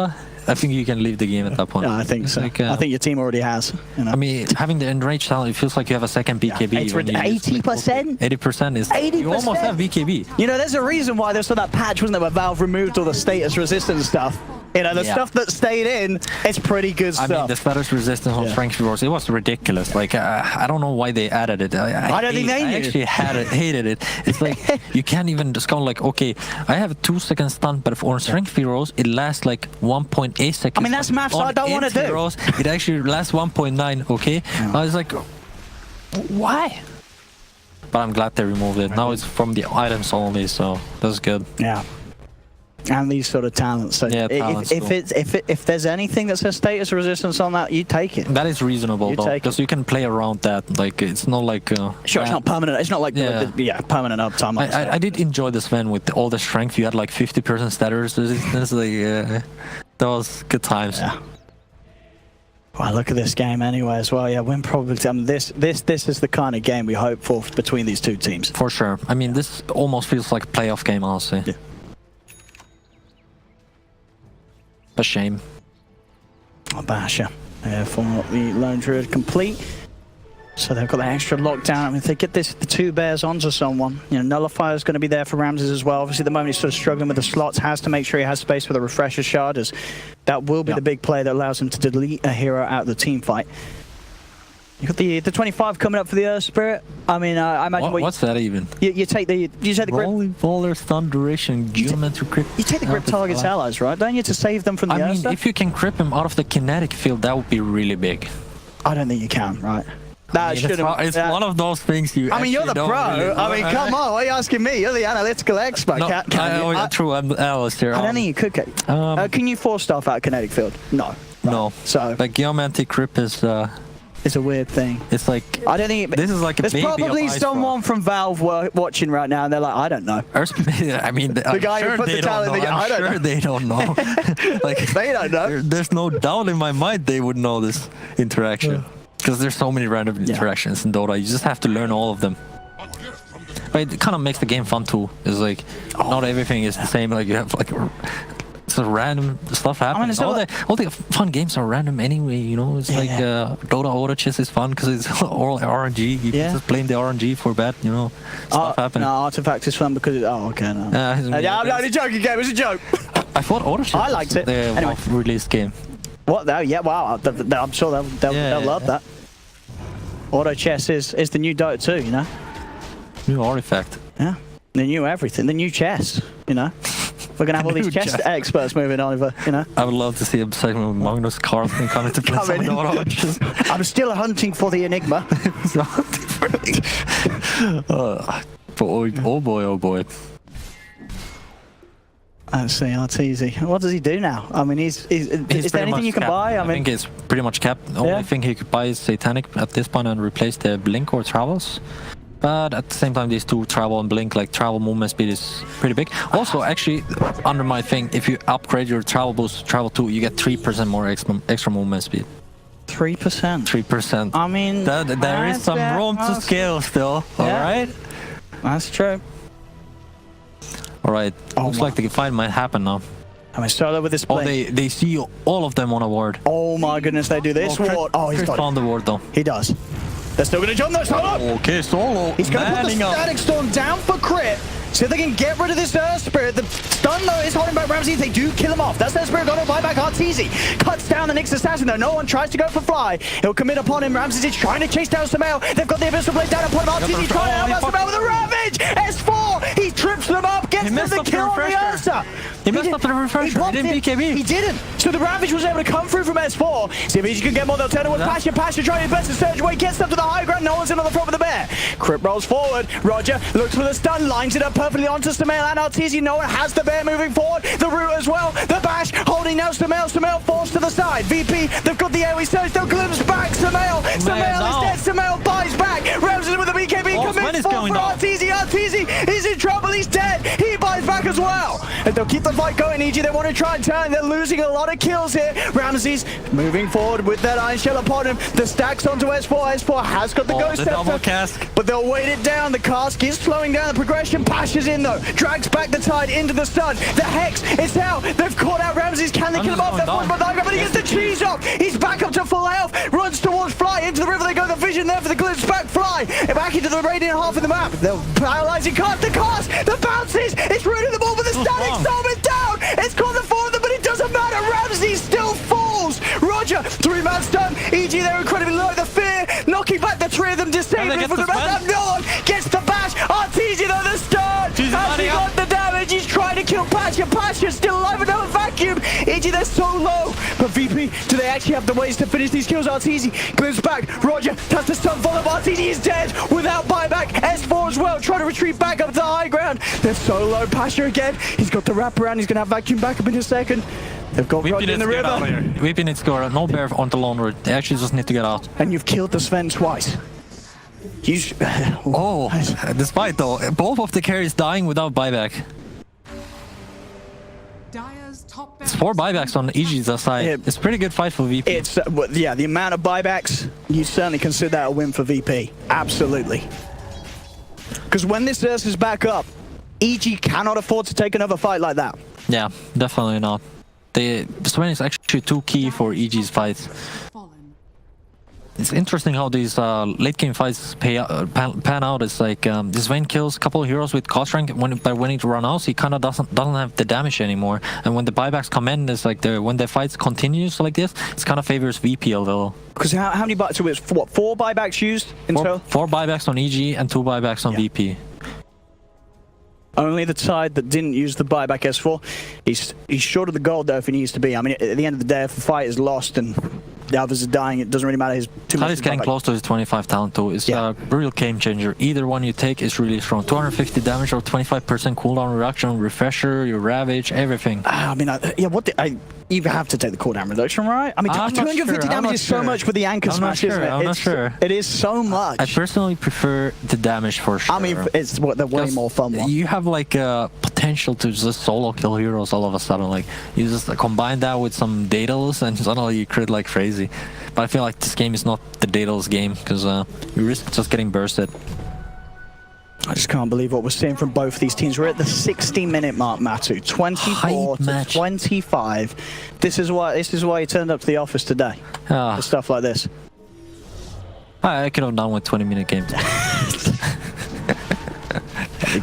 B: I think you can leave the game at that point.
A: Yeah, I think so. Like, I think your team already has. You know?
B: I mean, having the Enrage talent, it feels like you have a second BKB.
A: Yeah, 80%?
B: 80% is...
A: 80%?
B: You almost have BKB.
A: You know, there's a reason why there's that patch, wasn't there, where Valve removed all the status resistance stuff. You know, the stuff that stayed in, it's pretty good stuff.
B: I mean, the status resistance on Strength Rewards, it was ridiculous. Like, I don't know why they added it.
A: I don't think they knew.
B: I actually hated it. It's like, you can't even discount, like, okay, I have a 2-second stun, but for Strength Heroes, it lasts like 1.8 seconds.
A: I mean, that's maths I don't want to do.
B: Heroes, it actually lasts 1.9, okay? I was like, why? But I'm glad they removed it. Now it's from the items only, so that's good.
A: Yeah. And these sort of talents. So
B: talents
A: if there's anything that says status resistance on that, you take it.
B: That is reasonable, though, because you can play around that. Like, it's not like...
A: sure, it's not permanent. It's not like permanent uptime.
B: I did enjoy this Sven with all the strength. You had like 50% status resistance. Like, that was good times.
A: Yeah. Well, look at this game anyway as well. Yeah, win probability. I mean, this is the kind of game we hope for between these two teams.
B: For sure. I mean, this almost feels like a playoff game, honestly.
A: Yeah.
B: A shame.
A: A basher for the Lone Druid complete. So they've got that extra lockdown. I mean, if they get the 2 bears onto someone, you know, Nullifier's going to be there for Ramses as well. Obviously, at the moment he's sort of struggling with the slots, has to make sure he has space for the Refresher Shard, as that will be the big play that allows him to delete a hero out of the team fight. You got the 25 coming up for the Earth Spirit. I mean, I imagine
B: what's that even?
A: You take the grip.
B: Volley, stun duration, geometric grip.
A: You take the grip target's allies, right? Don't you, to save them from the Earth stuff?
B: If you can grip him out of the kinetic field, that would be really big.
A: I don't think you can, right?
B: It's one of those things you.
A: I mean, you're the pro.
B: Really
A: I mean, come on. Why are you asking me? You're the analytical expert.
B: No, true. I'm the analyst here.
A: I don't think you could. Can you force stuff out of kinetic field? No. Right.
B: No.
A: So
B: like geometric grip is.
A: It's a weird thing.
B: It's like
A: I don't think
B: this is like a
A: there's
B: baby
A: probably someone from Valve watching right now, and they're like, I don't know.
B: I mean, the guy who put the talent in the game. I'm sure they don't know. Like
A: they don't know.
B: There's no doubt in my mind they would know this interaction. Because there's so many random interactions in Dota, you just have to learn all of them. But it kind of makes the game fun too. It's like not everything is the same. Like you have like some random stuff happens. All the fun games are random anyway. You know, it's like Dota auto chess is fun because it's all RNG. You just blame the RNG for that. You know, stuff happens.
A: No, Artifact is fun because okay. No. I'm only joking. Game. It was a joke.
B: I thought auto chess.
A: I liked it.
B: The
A: anyway.
B: released game.
A: What? Yeah, wow. I'm sure they'll love that. Auto chess is the new Dota 2, you know?
B: New artifact.
A: Yeah. The new everything. The new chess, you know? We're going to have all these chess experts moving over, you know?
B: I would love to see a segment with Magnus Carlsen coming to play some Dota.
A: I'm still hunting for the Enigma.
B: Oh boy.
A: Let's see, Arteezy. What does he do now? I mean, is there anything you can buy?
B: I think it's pretty much capped. The only thing he could buy is Satanic at this point and replace the Blink or Travels. But at the same time, these two, Travel and Blink, like Travel movement speed is pretty big. Also, actually, under my thing, if you upgrade your Travel boost to Travel 2, you get 3% more extra movement speed.
A: 3%?
B: 3%.
A: I mean,
B: there is some room to scale still, alright?
A: That's true.
B: Alright, looks like the fight might happen now.
A: I mean, Solo with this blink.
B: They see all of them on a ward.
A: Oh my goodness, they do this ward.
B: He's found the ward though.
A: He does. They're still going to jump though, Solo!
B: Okay, Solo.
A: He's going to put the Static Storm down for crit. See if they can get rid of this Earth Spirit. The stun though is holding back Ramsey. They do kill him off. That's Earth Spirit going to buy back Arteezy. Cuts down the Nyx Assassin though. No one tries to go for Fly. He'll commit upon him. Ramsey is trying to chase down Sumail. They've got the Abyssal Blade down upon him. Arteezy trying to help out Sumail with a Ravage. S4. He trips them up. Gets the kill on the Ursa.
B: He messed up the refresher. He didn't BKB.
A: He didn't. So the Ravage was able to come through from S4. See if he can get more. They'll turn it with Pasha. Pasha trying his best to surge away. Gets up to the high ground. No one's in on the front of the bear. Crip rolls forward. Roger looks for the stun. Lines it up perfectly onto Sumail and Arteezy. No one has the bear moving forward. The root as well. The bash holding now Sumail. Sumail forced to the side. VP, they've got the AoE surge. They'll glimpse back Sumail. Sumail is dead. Sumail buys back. Ramses with the BKB commits forward for Arteezy. Arteezy is in trouble. He's dead. He buys back as well. And they'll keep the fight going, EG. They want to try and turn. They're losing a lot of kills here. Ramses moving forward with that Iron Shell upon him. The stacks onto S4. S4 has got the Ghost Scepter, but they'll weight it down. The cask is slowing down the progression. Pasha's in though. Drags back the tide into the stun. The Hex is out. They've caught out Ramses. Can they kill him off? They're forced by the high, but he gets the cheese off. He's back up to full health. Runs towards Fly. Into the river they go. The vision there for the glimpse back. Fly. Back into the radiant half of the map. They're paralyzing cast. The cast. The bounces. It's rooting the ball, but the Static Storm is down. It's caught the four of them, but it doesn't matter. Ramsey still falls. Roger. 3-man stun. EG, they're incredibly low. The fear. Knocking back the three of them. Disabling from the back. No one gets the bash. Arteezy though the stun. Has he got the damage? He's trying to kill Pasha. Pasha's still alive in a vacuum. EG, they're so low. But VP, do they actually have the ways to finish these kills? Arteezy glimpse back. Roger has the stun follow. Arteezy is dead without buyback. S4 as well, trying to retreat back up to the high ground. They're so low. Pasha again. He's got the wraparound. He's going to have vacuum back up in a second. They've got Roger in the river.
B: VP needs to go. No bear on the lone route. They actually just need to get out.
A: And you've killed the Sven twice.
B: Despite though, both of the carries dying without buyback. It's 4 buybacks on EG's side. It's a pretty good fight for VP.
A: It's the amount of buybacks, you certainly consider that a win for VP. Absolutely. Because when this Ursa is back up, EG cannot afford to take another fight like that.
B: Yeah, definitely not. the Sven is actually too key for EG's fights. It's interesting how these late game fights pan out. It's like this Sven kills a couple of heroes with cost rank. By winning to run out, he kind of doesn't have the damage anymore. And when the buybacks come in, it's like when the fights continues like this, it kind of favors VP a little.
A: Because how many buybacks? So it's what, 4 buybacks used in total?
B: 4 buybacks on EG and 2 buybacks on VP.
A: Only the side that didn't use the buyback S4. He's short of the gold though if he needs to be. I mean, at the end of the day, if the fight is lost and the others are dying, it doesn't really matter. He's too much.
B: He's getting close to his 25 talent too. It's a real game changer. Either one you take is really strong. 250 damage or 25% cooldown reduction, refresher, your ravage, everything.
A: I mean, you have to take the cooldown reduction, right? I mean, 250 damage is so much with the anchor smash, isn't it?
B: I'm not sure.
A: It is so much.
B: I personally prefer the damage for sure.
A: I mean, it's the way more fun one.
B: You have like potential to just solo kill heroes all of a sudden. Like you just combine that with some Daedalus and suddenly you crit like crazy. But I feel like this game is not the Daedalus game because you risk just getting bursted.
A: I just can't believe what we're seeing from both of these teams. We're at the 60-minute mark, Matu. 24 to 25. This is why you turned up to the office today. For stuff like this.
B: I could have done with 20-minute games.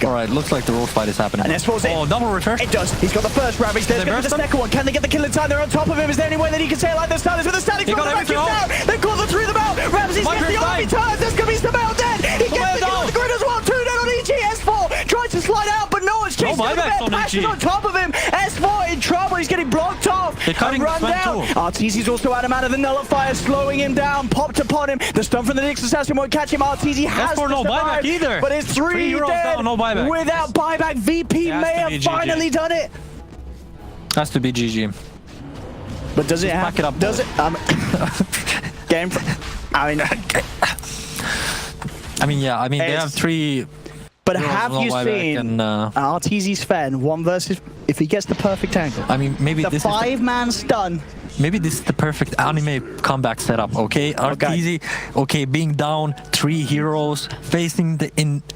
B: Alright, looks like the road fight is happening.
A: And S4's
B: oh, double refresh.
A: It does. He's got the first ravage. There's going to be the second one. Can they get the kill in time? They're on top of him. Is there any way that he can say it like the Stylus with the static? He got everything down. They've caught the 3 of them out. Ramsey's gets the army turns. There's going to be some out dead. He gets the kill on the grid as well. 2 down on EG. S4 tries to slide out, but no one's chasing him. Passion on top of him. S4 in trouble. He's getting blocked off.
B: They're cutting
A: run down. RTZ's also out of the nullifier, slowing him down. Popped upon him. The stun from the Nyx assassin won't catch him. RTZ has
B: no buyback either.
A: But it's 3 dead
B: down, no buyback.
A: Without buyback. VP may have finally done it.
B: Has to be GG.
A: But does it
B: back it up?
A: Does it? Game. I mean, yeah. I mean, they have 3. But have you seen RTZ's Sven 1 versus if he gets the perfect angle?
B: I mean, maybe
A: the
B: this
A: 5-man stun.
B: Maybe this is the perfect anime comeback setup, okay? RTZ, okay, being down 3 heroes, facing the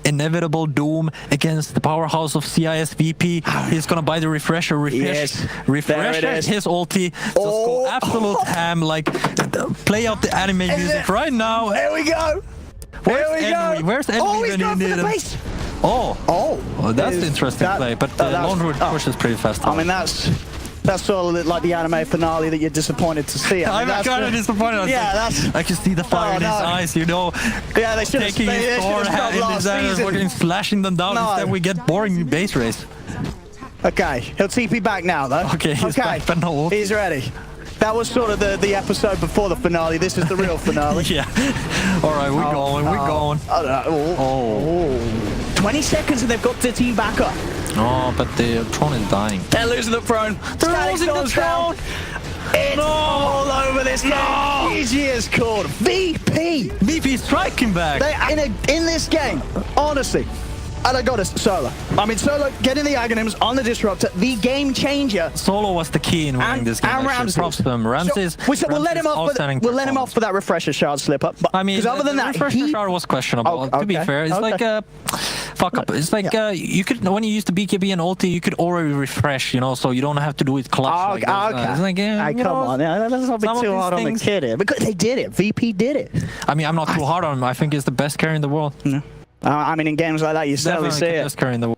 B: inevitable doom against the powerhouse of CIS VP. He's gonna buy the refresher, refresh his ulti, just go absolute ham, like play out the anime music right now.
A: There we go.
B: Where's Enemy
A: when you need him?
B: Oh, that's the interesting play, but the Lone Root pushes pretty fast.
A: I mean, that's sort of like the anime finale that you're disappointed to see.
B: I'm kind of disappointed. I can see the fire in his eyes, you know.
A: Yeah, they should have
B: taking his sword in his hands, fucking slashing them down. Instead, we get boring base race.
A: Okay, he'll TP back now, though.
B: Okay, he's back, but no.
A: He's ready. That was sort of the episode before the finale. This is the real finale.
B: Yeah. All right, we're going.
A: 20 seconds and they've got the team back up.
B: Oh, but the Tron is dying.
A: They're losing the throne. They're losing the throne. It's all over this game. EG is called VP.
B: VP striking back.
A: In this game, honestly. And I got us, Solo. I mean, Solo getting the Aghanims on the Disruptor, the game changer.
B: Solo was the key in winning this game.
A: And Ramses.
B: Props to him. Ramses.
A: We'll let him off for that refresher shard slip up. But
B: I mean,
A: other than that,
B: refresher shard was questionable. To be fair, it's like a fuck up. It's like you could, when you use the BKB and ulti, you could already refresh, you know, so you don't have to do it clutch.
A: It's like, come on, let's not be too hard on the kid here. Because they did it. VP did it.
B: I mean, I'm not too hard on him. I think he's the best carry in the world.
A: I mean, in games like that, you certainly see it.
B: Best carry in the world.